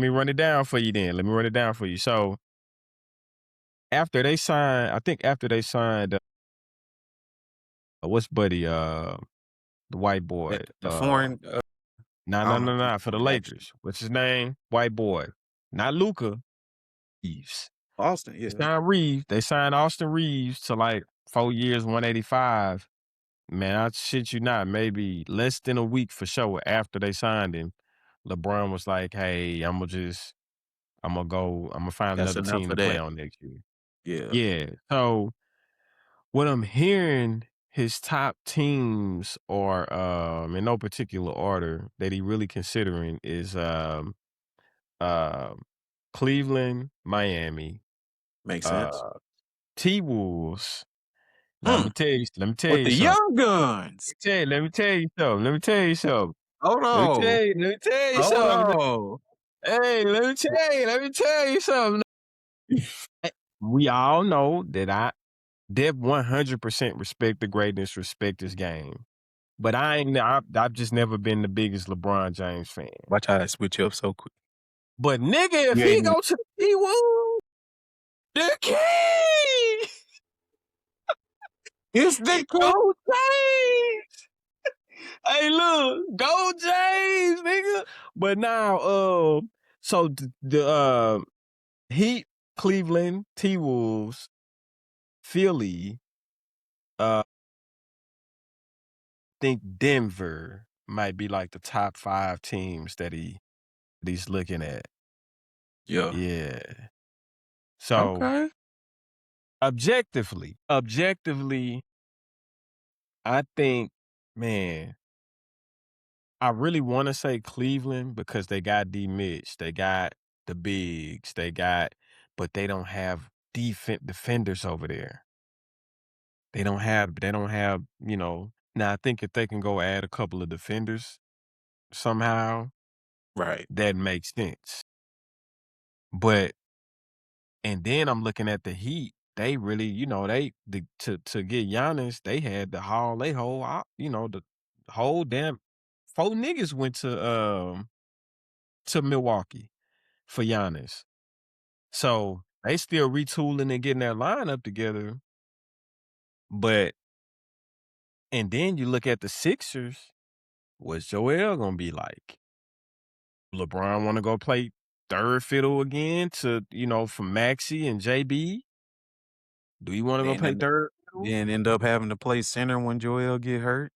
run it down for you then. Let me run it down for you. So after they signed, I think after they signed, what's Buddy, the white boy, The foreign. I don't know. nah, for the Lakers. What's his name? White boy, not Luka. Reeves. Austin, yeah. They signed Reeves. They signed Austin Reeves to like 4 years, 185. Man, I shit you not, maybe less than a week for sure after they signed him, LeBron was like, "Hey, I'm gonna find That's another enough team to of play that. on next year." Yeah. Yeah. So what I'm hearing, his top teams are in no particular order that he really considering is Cleveland, Miami, Makes sense. T-Wolves. Now, let me tell you With the something. young guns. Let me tell you something. Let me tell you something. Hold Let me on. tell you Hold something. on. Hey, let me tell you something. We all know that Dev 100% respect the greatness, respect his game. But I've just never been the biggest LeBron James fan. Watch how I switch up so quick. But nigga, if You he ain't go to the T-Wolves, the king! It's the Go James! Hey, look, go James, nigga. But now, so the Heat, Cleveland, T-Wolves, Philly, think Denver might be like the top 5 teams that he's looking at. Yeah. Yeah. So Okay. objectively, I think, man, I really want to say Cleveland because they got D Mitch, they got the bigs, but they don't have defenders over there. They don't have, now I think if they can go add a couple of defenders somehow, Right. that makes sense. But and then I'm looking at the Heat. They really, to get Giannis, they had the whole the whole damn 4 niggas went to Milwaukee for Giannis. So they still retooling and getting their lineup together. But and then you look at the Sixers, what's Joel gonna be like? LeBron wanna go play third fiddle again to, for Maxey and JB? Do you wanna go play third fiddle? Then end up having to play center when Joel get hurt.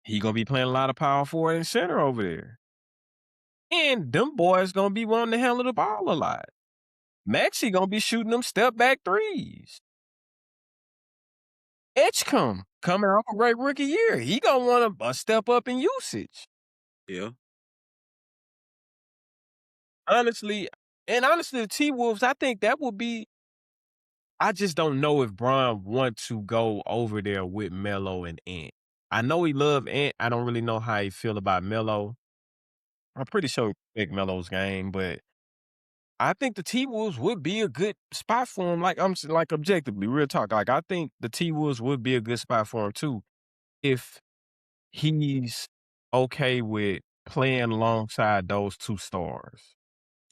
He gonna be playing a lot of power forward and center over there. And them boys gonna be wanting to handle the ball a lot. Maxey gonna be shooting them step back threes. Edgecombe coming off a great rookie year. He gonna want a step up in usage. Yeah. Honestly, the T-Wolves, I think that would be. I just don't know if Bron want to go over there with Melo and Ant. I know he love Ant. I don't really know how he feel about Melo. I'm pretty sure he respect Melo's game, but I think the T-Wolves would be a good spot for him. Like objectively, real talk. Like I think the T-Wolves would be a good spot for him too, if he's okay with playing alongside those 2 stars.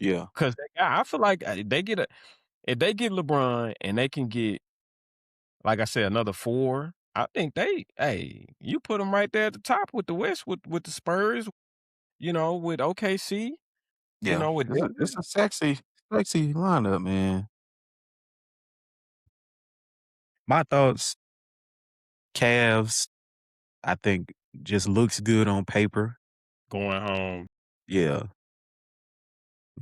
Yeah. Because I feel like if they get LeBron and they can get, like I said, another 4, I think you put them right there at the top with the West, with the Spurs, with OKC, Yeah. with It's Denver. a sexy lineup, man. My thoughts, Cavs, I think just looks good on paper. Going home. Yeah.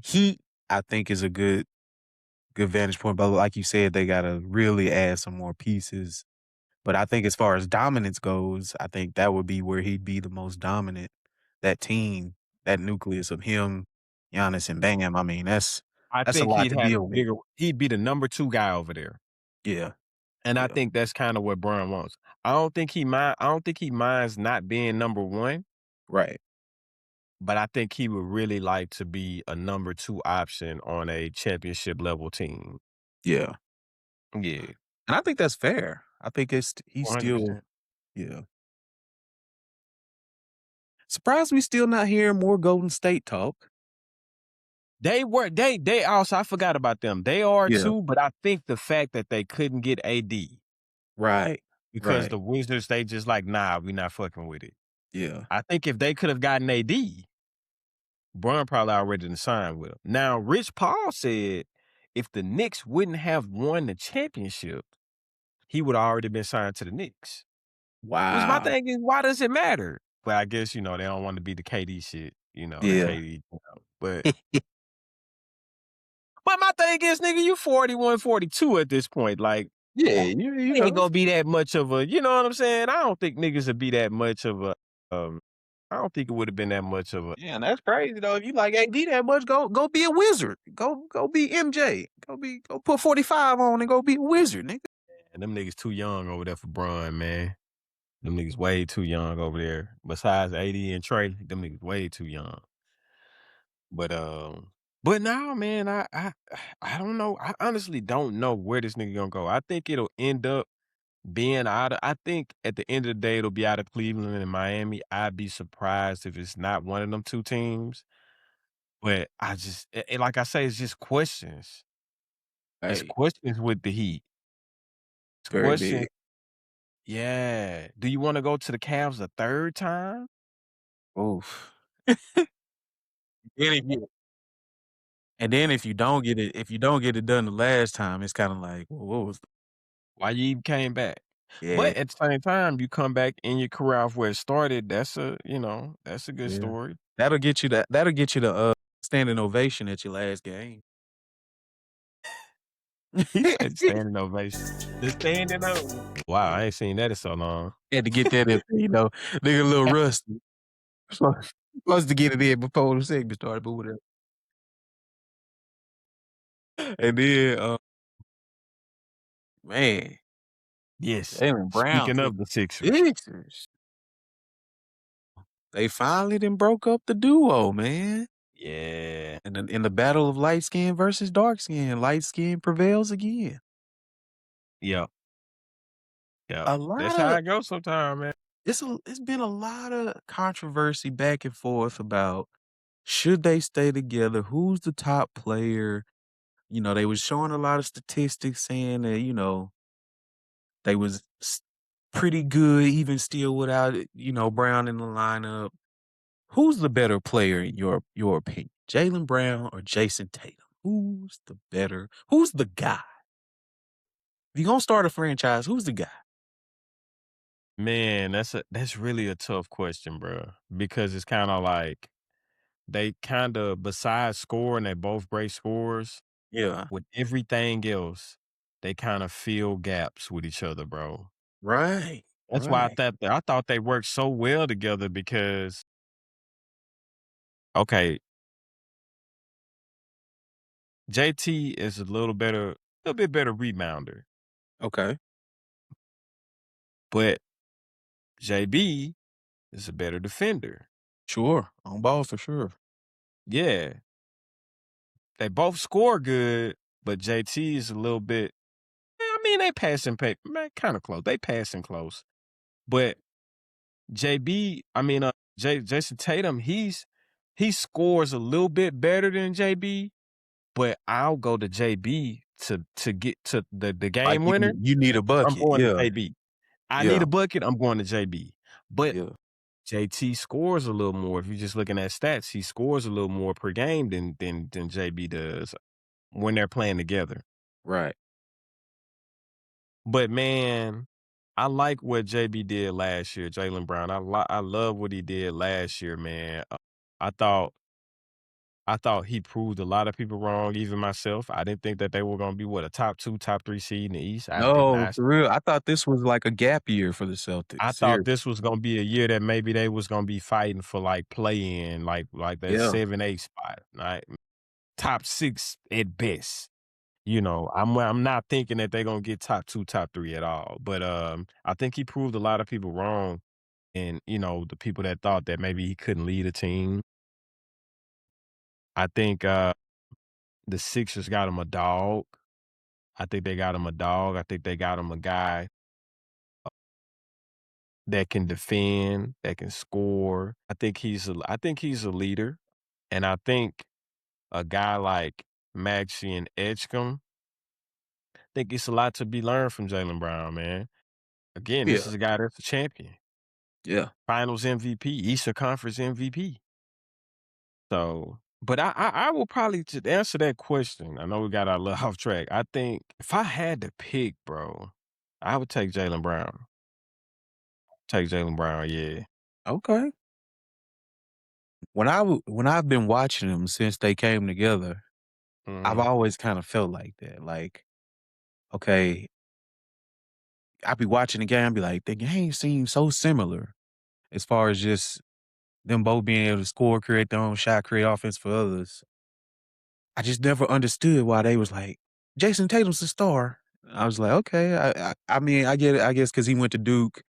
Heat, I think is a good vantage point, but like you said, they gotta really add some more pieces. But I think as far as dominance goes, I think that would be where he'd be the most dominant. That team, that nucleus of him, Giannis, and Bam. I mean, I that's a think lot to deal with. he'd be the number 2 guy over there. Yeah, And I yeah, think that's kind of what Bron wants. I don't think he minds not being number 1, right. but I think he would really like to be a number 2 option on a championship level team. Yeah, Yeah, and I think that's fair. I think he's still 100%. yeah. Surprised we still not hearing more Golden State talk. They also, I forgot about them. They are Yeah, too, but I think the fact that they couldn't get AD right, because right. the Wizards, they just like, nah, we not fucking with it. Yeah, I think if they could have gotten AD, Bron probably already done signed with him. Now, Rich Paul said if the Knicks wouldn't have won the championship, he would have already been signed to the Knicks. Which my wow. thing is, why does it matter? But I guess, they don't want to be the KD shit, the Yeah, KD. But my thing is, nigga, you 41, 42 at this point. Like, yeah. You it ain't know. gonna be that much of a, you know what I'm saying? I don't think niggas would be that much of a, I don't think it would have been that much of a, Yeah, and that's crazy though. If you like AD that much, go be a wizard. Go be MJ. Go put 45 on and go be a wizard, nigga. and them niggas too young over there for Bron, man. Them niggas way too young over there. Besides AD and Trey, them niggas way too young. But now, man, I don't know. I honestly don't know where this nigga gonna go. I think it'll end up being I think at the end of the day, it'll be out of Cleveland and Miami. I'd be surprised if it's not one of them 2 teams. But I just, like I say, it's just questions. It's Hey, questions with the Heat. It's very questions. big. Yeah. Do you want to go to the Cavs a 3rd time? Oof. Then if you if you don't get it done the last time, it's kind of like, well, what was Why you even came back? yeah, But at the same time, you come back in your career off where it started. That's a good yeah. story. That'll get you the standing ovation at your last game. He said standing ovation. The standing ovation. Wow, I ain't seen that in so long. Had to get that in, nigga a little rusty. Supposed to get it in before the segment started, but whatever. And then, man, Yes. Jaylen Brown Speaking to of the Sixers. the Sixers. They finally done broke up the duo, man. Yeah. In the battle of light skin versus dark skin, light skin prevails again. Yep. Yep. A lot That's how of I go sometimes, man. it's been a lot of controversy back and forth about should they stay together? Who's the top player? They was showing a lot of statistics saying that, they was pretty good even still without, Brown in the lineup. Who's the better player in your opinion? Jaylen Brown or Jason Tatum? Who's the guy? If you're gonna start a franchise, who's the guy? Man, that's really a tough question, bro. Because it's kind of like they kind of, besides scoring, they both great scorers. Yeah. With everything else, they kind of fill gaps with each other, bro. Right. That's why Right. I thought they worked so well together because, okay, JT is a little bit better rebounder, Okay. but JB is a better defender. Sure. On ball for sure. Yeah, they both score good, but JT is a little bit. I mean, they passing paper, man, kind of close. They passing close, but JB, I mean, Jason Tatum, he scores a little bit better than JB, but I'll go to JB to get to the Like, game winner. you need a I'm bucket. going to Yeah, JB. I need yeah, a bucket, I'm going to JB. But yeah, JT scores a little more. If you're just looking at stats, he scores a little more per game than JB does when they're playing together. right. But man, I like what JB did last year, Jaylen Brown. I love what he did last year, man. I thought I thought he proved a lot of people wrong, even myself. I didn't think that they were gonna be what, a top 2, top 3 seed in the East. I did No, not. for real. I thought this was like a gap year for the Celtics. I thought Seriously. this was gonna be a year that maybe they was gonna be fighting for like play in, like that Yeah, 7, 8 spot, right? Top 6 at best. You know, I'm not thinking that they're gonna get top 2, top 3 at all. But I think he proved a lot of people wrong, and you know, the people that thought that maybe he couldn't lead a team. I think the Sixers got him a dog. I think they got him a dog. I think they got him a guy that can defend, that can score. I think he's a leader, and I think a guy like Maxey and Edgecombe, I think it's a lot to be learned from Jaylen Brown, man. Again, this yeah, is a guy that's a champion, yeah. Finals MVP, Eastern Conference MVP. So, but I will probably to answer that question. I know we got our little off track. I think if I had to pick, bro, I would take Jaylen Brown. Take Jaylen Brown, yeah. Okay. When I've been watching them since they came together, I've Mhm. always kind of felt like that. Like, okay, I be watching the game, be like, the game seems so similar as far as just them both being able to score, create their own shot, create offense for others. I just never understood why they was like, Jason Tatum's the star. I was like, okay. I mean, I get it. I guess because he went to Duke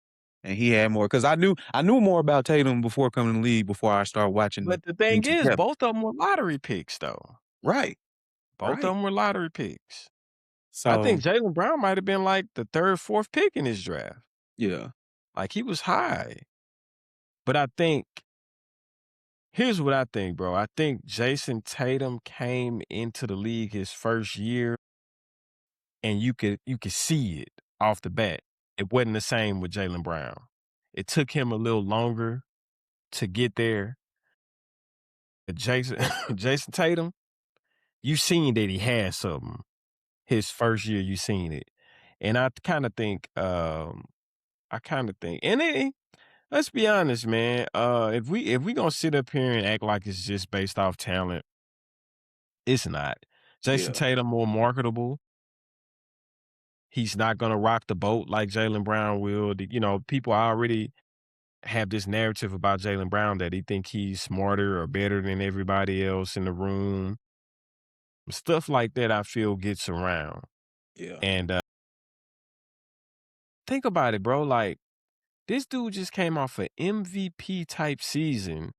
and he had more. Because I knew more about Tatum before coming to the league before I started watching But the them thing is, together. both of them were lottery picks, though. Right, Both of right. them were lottery picks. I So think Jaylen Brown might have been like the 3rd, 4th pick in this draft. yeah, Like he was high. But I think here's what I think, bro. I think Jason Tatum came into the league his first year and you could see it off the bat. It wasn't the same with Jaylen Brown. It took him a little longer to get there. But Jason Jason Tatum, you seen that he had something. His first year, you seen it. And I kind of think, and let's be honest, man. If we gonna sit up here and act like it's just based off talent, it's not. Jason yeah, Tatum more marketable. He's not gonna rock the boat like Jaylen Brown will. You know, people already have this narrative about Jaylen Brown that he think he's smarter or better than everybody else in the room. Stuff like that, I feel gets around. yeah. And think about it, bro. Like this dude just came off an MVP type season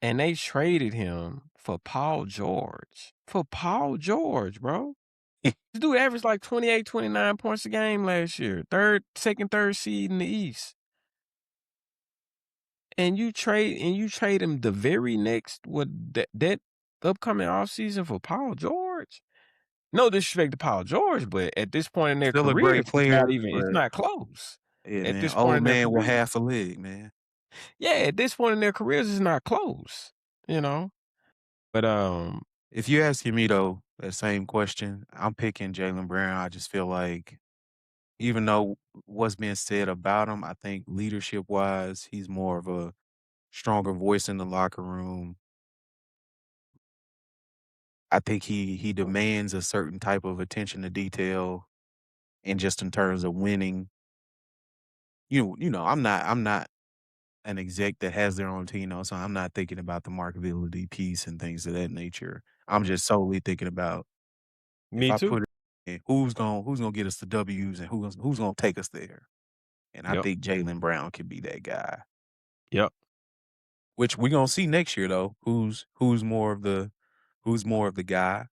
and they traded him for Paul George. For Paul George, bro. This dude averaged like 28, 29 points a game last year. Third seed in the East. And you trade him the very next that upcoming offseason for Paul George. No disrespect to Paul George, but at this point in their Still a careers, great player, it's but not close. yeah, At man, this point old in their man with careers. half a leg, man. Yeah, at this point in their careers, it's not close, you know? But If you asking me though, that same question, I'm picking Jaylen Brown. I just feel like even though what's being said about him, I think leadership wise, he's more of a stronger voice in the locker room. I think he demands a certain type of attention to detail and just in terms of winning. I'm not an exec that has their own team, though, so I'm not thinking about the marketability piece and things of that nature. I'm just solely thinking about if me I too. put it in, who's gonna get us the W's and who's gonna take us there. And I Yep. think Jaylen Brown could be that guy. Yep. Which we gonna see next year though. Who's more of the guy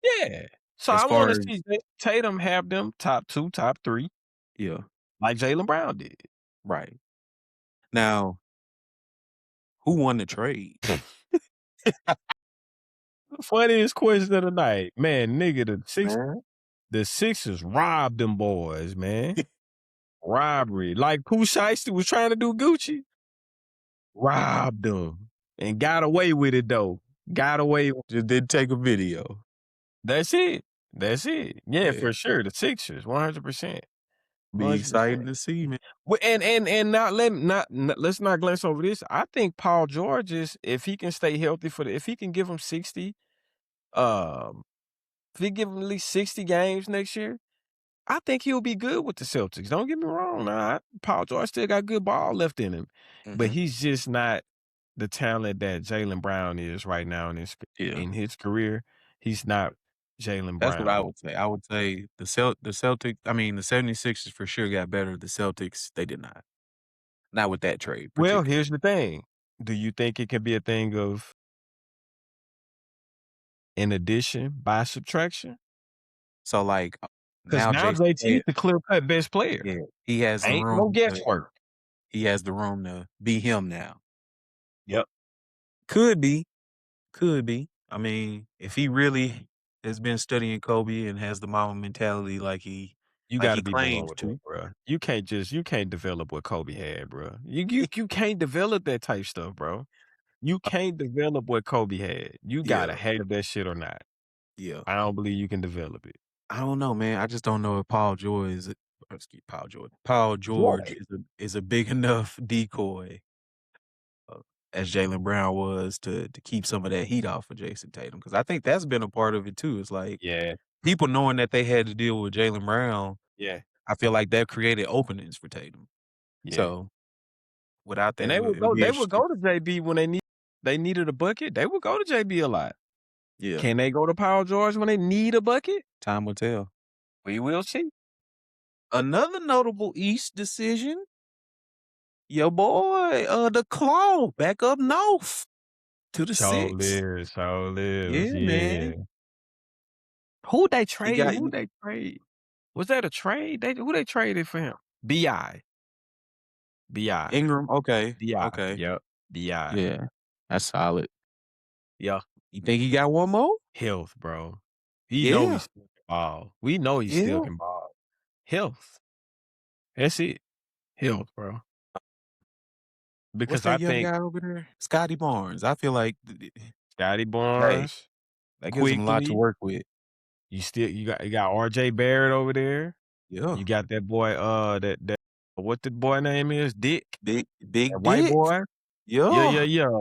Yeah. So as I want far to as see Tatum have them top 2, top 3, yeah, like Jaylen Brown did. right. Now Who won the trade? Funniest question of the night. Man, nigga, Man. the Sixers robbed them boys, man. Robbery. Like Pooh Shiesty was trying to do Gucci. Robbed them. And got away with it, though. Got away. Just didn't take a video. That's it. That's it. Yeah, Yeah. for sure. The Sixers, 100%. Be 100%. exciting to see, man. And let's not glance over this. I think Paul George is, if he can stay healthy if he can give him 60, um, if he give him at least 60 games next year, I think he'll be good with the Celtics. Don't get me wrong. Nah, Paul George still got good ball left in him, but Mhm. he's just not the talent that Jaylen Brown is right now Yeah. in his career. He's not Jaylen That's what I Brown. would say. I would say the 76ers for sure got better. The Celtics, they did not. Not with that trade Well, particularly. here's the thing. Do you think it can be a thing of in addition by subtraction? So, like, Because now now Jason JT's Tatum, the clear-cut best player. yeah, he has the Ain't no room to guesswork. be him now. Yep. Could be. Could be. I mean, if he really has been studying Kobe and has the Mamba mentality You like gotta he be born claims with that, to. bro. You can't develop what Kobe had, bro. You can't develop that type stuff, bro. You can't develop what Kobe had. You gotta Yeah, have that shit or not. yeah. I don't believe you can develop it. I don't know, man. I just don't know if Paul George Joy. is a big enough decoy, uh, as Jaylen Brown was to keep some of that heat off of Jason Tatum. Because I think that's been a part of it too. It's like Yeah, people knowing that they had to deal with Jaylen Brown, yeah, I feel like that created openings for Tatum. yeah. So, without And that, it'll be they would interesting. go to JB when they needed a bucket. They would go to JB a lot. Yeah, Can they go to Paul George when they need a bucket? time will tell. We will see. Another notable East decision, your boy, the Claw back up north to the So 6. lives, so lives. Yeah, Yeah. man. Who'd they He trade? got Who'd they trade? Was that a trade? Who they traded for him? BI. BI. Ingram. Okay, BI. okay. Yep. BI. Yeah, that's solid. Yeah. You think he got one more? Health, bro. He know he Yeah, still can ball. We know he still yeah. can ball. Health. That's it. Health, bro. What's Because that I young think guy over there? Scotty Barnes. I feel like, Scotty hey, Barnes, that gives him a lot to quickly, work with. you got RJ Barrett over there. Yeah. You got that boy, that what the boy name is? Dick. That Big white Dick. boy. Yeah, yeah, Yeah. yeah.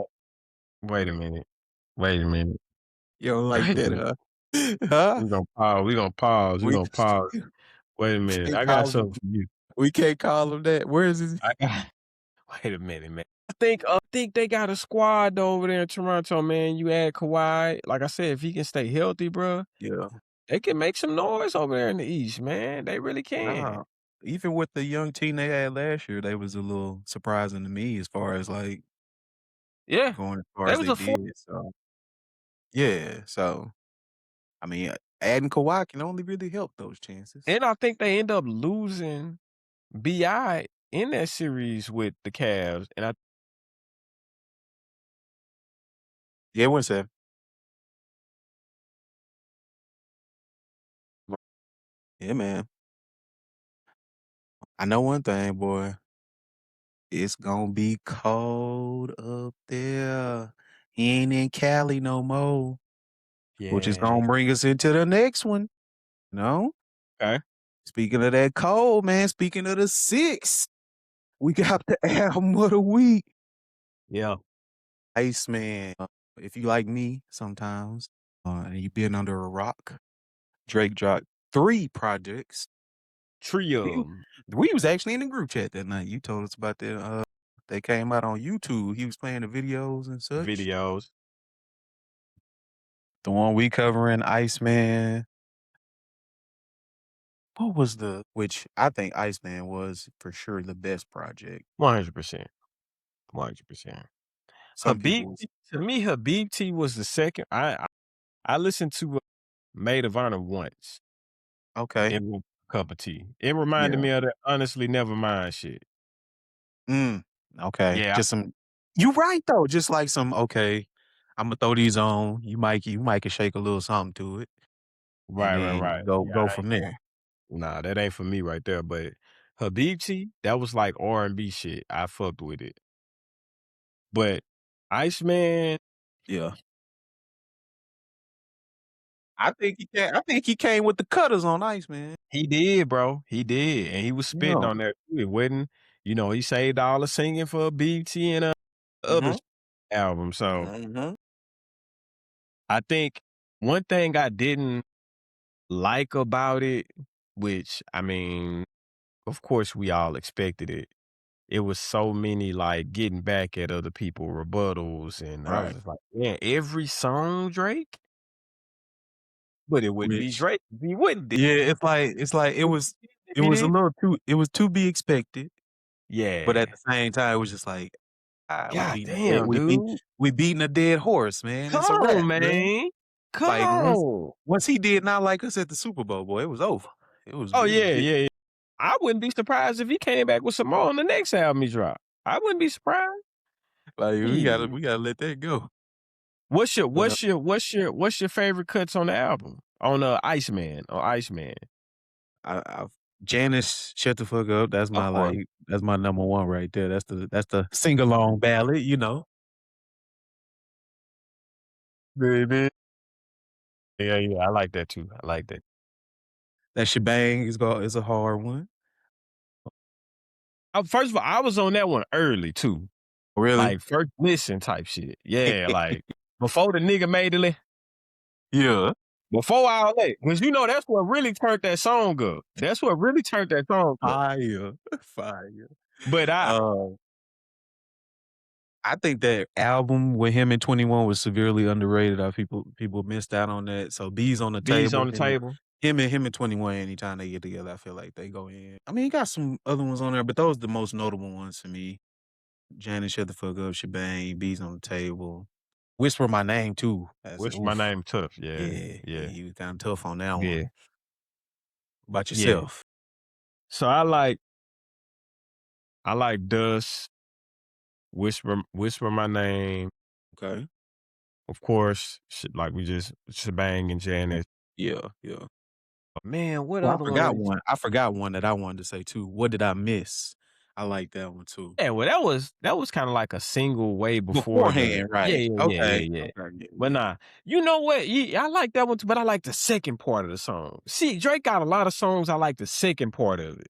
Wait a minute. Wait a minute. You don't like Wait a that, minute. huh? We gonna pause. We gonna pause. We We gonna pause. Wait a minute. can't I got call him something for you. we can't call him that. Where is his I got wait a minute, man. I think they got a squad over there in Toronto, man. You add Kawhi. Like I said, if he can stay healthy, bro, Yeah. they can make some noise over there in the East, man. They really can. Nah. Even with the young team they had last year, they was a little surprising to me as far as, like, Yeah. going as far They as was they a four. did, so yeah, so, I mean, adding Kawhi can only really help those chances. And I think they end up losing BI in that series with the Cavs. And I Yeah, what's that? Yeah, man. I know one thing, boy. It's gonna be cold up there. He ain't in Cali no more, which is yeah. gonna bring us into the next one. No? Okay. Speaking of that cold, man, speaking of the 6, we got the album of the week. Yeah. Iceman. If you like me sometimes, and you've been under a rock, Drake dropped 3 projects. We Trio we was actually in the group chat that night. You told us about that, they came out on YouTube. He was playing the videos and such. videos. The one we covering, Iceman. What was which I think Iceman was for sure the best project. 100%. 100%. Some Habib, people to me, Habib T was the second. I listened to Maid of Honor once. okay. It was a cup of tea. It reminded Yeah. me of that Honestly Nevermind shit. Okay. Yeah, Just some. You right though, just like some, "Okay, Imma throw these on." You might can shake a little something to it, and then Right. go Yeah, from there. nah, that ain't for me right there, but Habibti, that was like R&B shit. I fucked with it. But Iceman, Yeah. I think he came with the cutters on Ice, man. he did, bro. He did, and he was spitting Yeah. on that too. It wasn't, he saved all the singing for BT and other Mhm. album. So Mhm. I think one thing I didn't like about it, which I mean, of course we all expected it. It was so many like getting back at other people rebuttals, and I was Right. just like, man, every song Drake, but it wouldn't be Which Drake if he wouldn't do yeah, it's like it it. was If it he was a did, little too it was to be expected, but at yeah. the same time, it was just like, we God beating a dead damn, dude. we beating a dead horse, man. Come It's a wrap, on, man. man. Come Like, on. once he did not like us at the Super Bowl, boy, it was over. Oh, It was yeah, it. yeah, yeah. I wouldn't be surprised if he came back with some more on the next album he dropped. I wouldn't be surprised. Like, Shit. we gotta let that go. What's your But, what's your what's your what's your favorite cuts on the album? On Iceman. I Janice, Shut the Fuck Up, Of course. that's my number 1 right there. That's the sing-along ballad, you know? Baby. Yeah, I like that too. I like that. That Shebang is a hard one. First of all, I was on that one early too. Really? Like first listen type shit. Yeah, like before the nigga made it. Yeah. Before all that, because that's what really turned that song up. That's what really turned that song up. Fire. Fire. But Uh, I think that album with him and 21 was severely underrated. People missed out on that. So B's on the B's table. on the table. Him and 21, anytime they get together, I feel like they go in. I mean, he got some other ones on there, but those are the most notable ones for me. Janet, Shut the Fuck Up, Shebang, B's on the table. Whisper My Name too. That's What's my oof. name tough? Yeah, Yeah, yeah, he was kind of tough on that one. yeah, About yeah. yourself. So I like Dust, Whisper My Name, Okay. of course, like we just Shebang and Janet. Yeah, yeah. Man, what Oh, other one? I forgot one that I wanted to say too. What Did I Miss? I like that one too. Yeah, well, that was kind of like a single way before the Beforehand, yeah, right. yeah, yeah, Okay. yeah, yeah. Okay. Yeah, But yeah. nah, you know what? Yeah, I like that one too, but I like the second part of the song. See, Drake got a lot of songs I like the second part of it,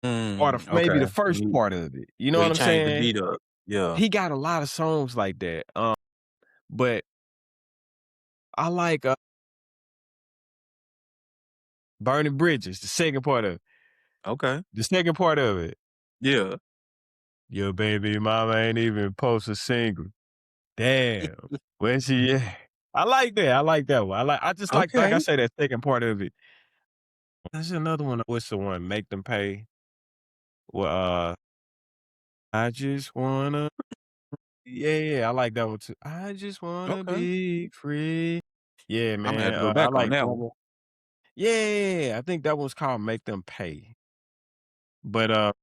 or maybe Okay. the first part of it. You know Where he what I'm changed the saying? beat up. Yeah. He got a lot of songs like that. But I like Burning Bridges, the second part of it. Okay. The second part of it. Yeah. Your baby mama ain't even post a single. Damn. Where she at? I like that. I like that one. I just like I Okay. say, that second part of it. There's another one. What's the one? Make them pay. Well, I just wanna. Yeah, I like that one too. I just wanna Okay. be free. Yeah, Imma have man. to go I back on like that that one. one. Yeah, I think that one's called Make Them Pay. But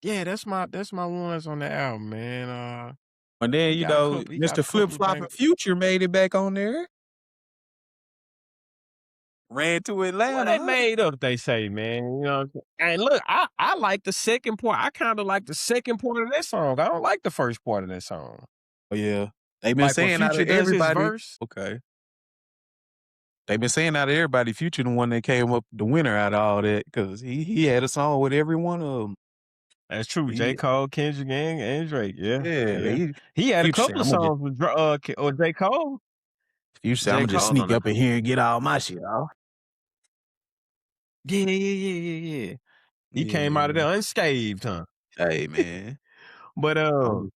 yeah, that's my ones on the album, man. And then, He got Mr. a Flip couple of Flop bang. and Future made it back on there. Ran to Well, they Atlanta. made up, they say, man. You know what I'm saying? And look, I like the second part. I kind of like the second part of that song. I don't like the first part of that song. Oh, yeah. They've been Like when saying out Future of does his everybody verse. okay. They've been saying out of everybody, Future the one that came up the winner out of all that because he had a song with every one of them. That's true. J. He Cole, Kendrick, and Drake. Yeah, yeah, yeah. He had a Future said, couple of songs with or J. Cole. J. Imma just Cole sneak on it. up in here and get all my shit off." Yeah. He came out of Yeah. there unscathed, huh? Hey, man. But I'm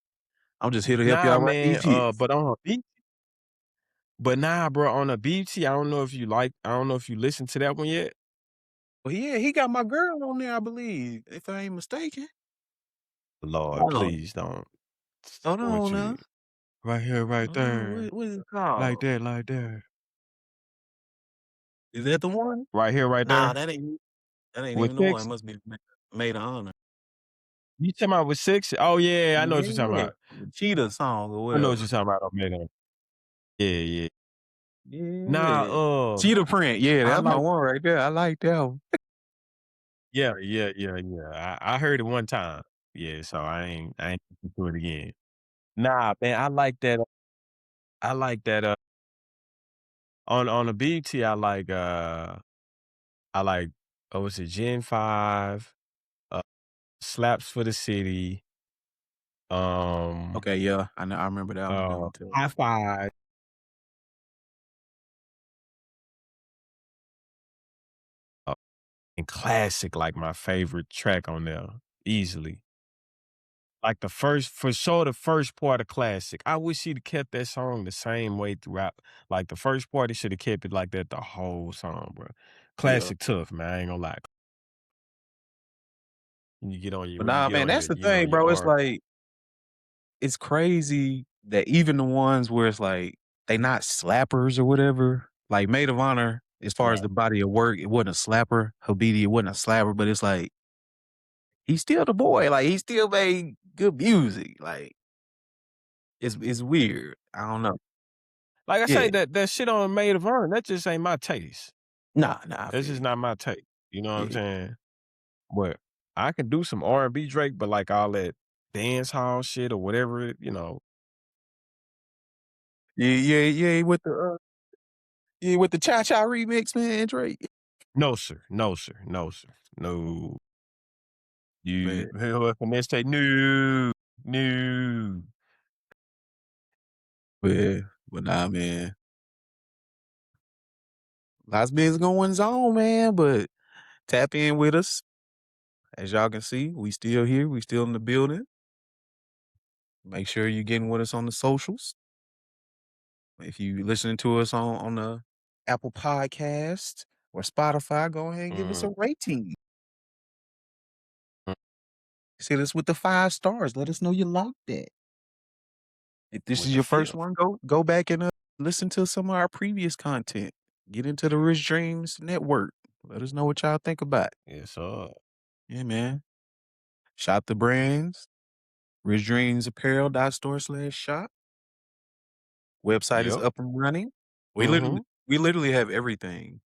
I'm just here to help nah, y'all write man. these hits. But nah, bro. On a BT, I don't know if you like. I don't know if you listened to that one yet. Well, yeah, he got my girl on there, I believe, if I ain't mistaken. Lord, Hold on. please don't. Hold What on now. you right here, right Hold on. there, What is it like called? that, like that, Is that the one? right here, right Nah, there. that ain't With even the one. It Texas. must be Made of Honor. You talking about with 6? Oh, yeah, I know what you're talking Yeah, about. the Cheetah song or I know what whatever. you're talking about on Megan. Yeah, yeah. Nah, Yeah. Cheetah Print, yeah, I that's my like one right there. I like that one. yeah, yeah, yeah, yeah. I heard it one time. Yeah, so I ain't listen to it again. Nah, man, I like that, on the BT, I like, what was it, Gen 5, uh, Slaps for the City, um, Okay, yeah, I remember that one too. High Five, uh, and Classic, like, my favorite track on there, easily. Like, for sure, the first part of Classic. I wish he'd kept that song the same way throughout. Like, the first part, he shoulda kept it like that the whole song, bro. Yeah. Classic tough, man, I ain't gonna lie. But When you nah, get man, on that's your, the thing, your bro. It's R like it's crazy that even the ones where it's like they not slappers or whatever, like Maid of Honor, as far as right. the body of work, it wasn't a slapper. Habidi, it wasn't a slapper, but it's like he's still the boy. Like he still made good music. Like it's weird. I don't know. Like I say, Yeah. that shit on Made of Earn, that just ain't my taste. Nah, I That's feel just you. not my taste. You know what I'm Yeah. saying? But I can do some R&B Drake, but like all that dance hall shit or whatever, Yeah, yeah, with the Cha Cha remix, man, Drake. no sir, no sir, no sir, no. You Man, and they say no, no. yeah. But nah, man. Lots been going on, man, but tap in with us. As y'all can see, we still here. We still in the building. Make sure you're getting with us on the socials. If you listening to us on the Apple Podcast or Spotify, go ahead and give us Mm, a rating. mm, See us with the 5 stars. Let us know you liked it. If this with is the your first fifth. one, go back and listen to some of our previous content. Get into the Rich Dreams Network. Let us know what y'all think about it. Yes, sir. Yeah, man. Shop the brands. RichDreamZapparel.store/shop. Website is Yep. up and running. We literally Mm-hmm. we literally have everything.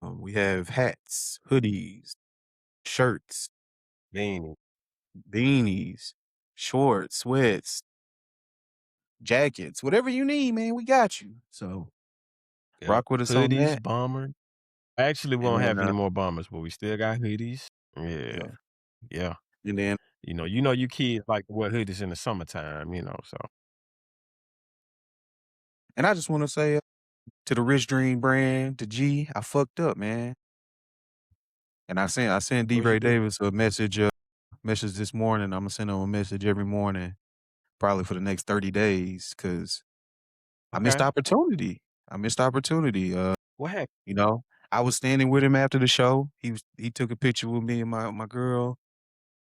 We have hats, hoodies, shirts, Beanie. beanies, shorts, sweats, jackets, whatever you need, man, we got you. So Yep. rock with us on Hoodies, that. bomber. Actually, we And won't then have any more bombers, but we still got hoodies. Yeah. yeah. Yeah. And then You kids like to wear hoodies in the summertime, so and I just want to say to the Rich Dream brand, to G, I fucked up, man. And I sent D. what'd you Ray do? Davis a message this morning. I'm gonna send him a message every morning, probably for the next 30 days, because I missed Okay. opportunity. I missed opportunity. What happened? You know, I was standing with him after the show. He took a picture with me and my girl,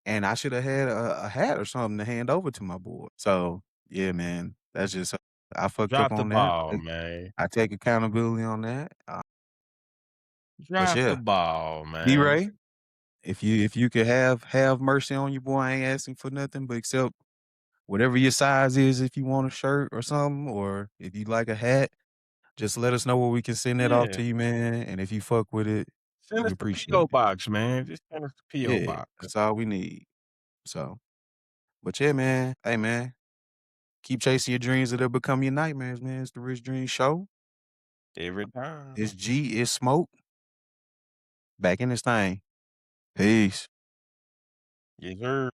and I should have had a hat or something to hand over to my boy. So yeah, man, that's just I fucked up Drop the on that. ball, man. I take accountability on that. But Drop the yeah, ball, D man. Ray, if you could have mercy on your boy, I ain't asking for nothing but except whatever your size is. If you want a shirt or something, or if you like a hat, just let us know where we can send that off Yeah. to you, man. And if you fuck with it, Send we us the appreciate P.O. it. box, man. Just send us the P.O. Yeah, box. that's all we need. So, but yeah, man. Hey, man. Keep chasing your dreams that'll become your nightmares, man. It's the Rich Dreams Show. Every time. It's G, it's Smoke. Back in this thing. Peace. Yes, sir.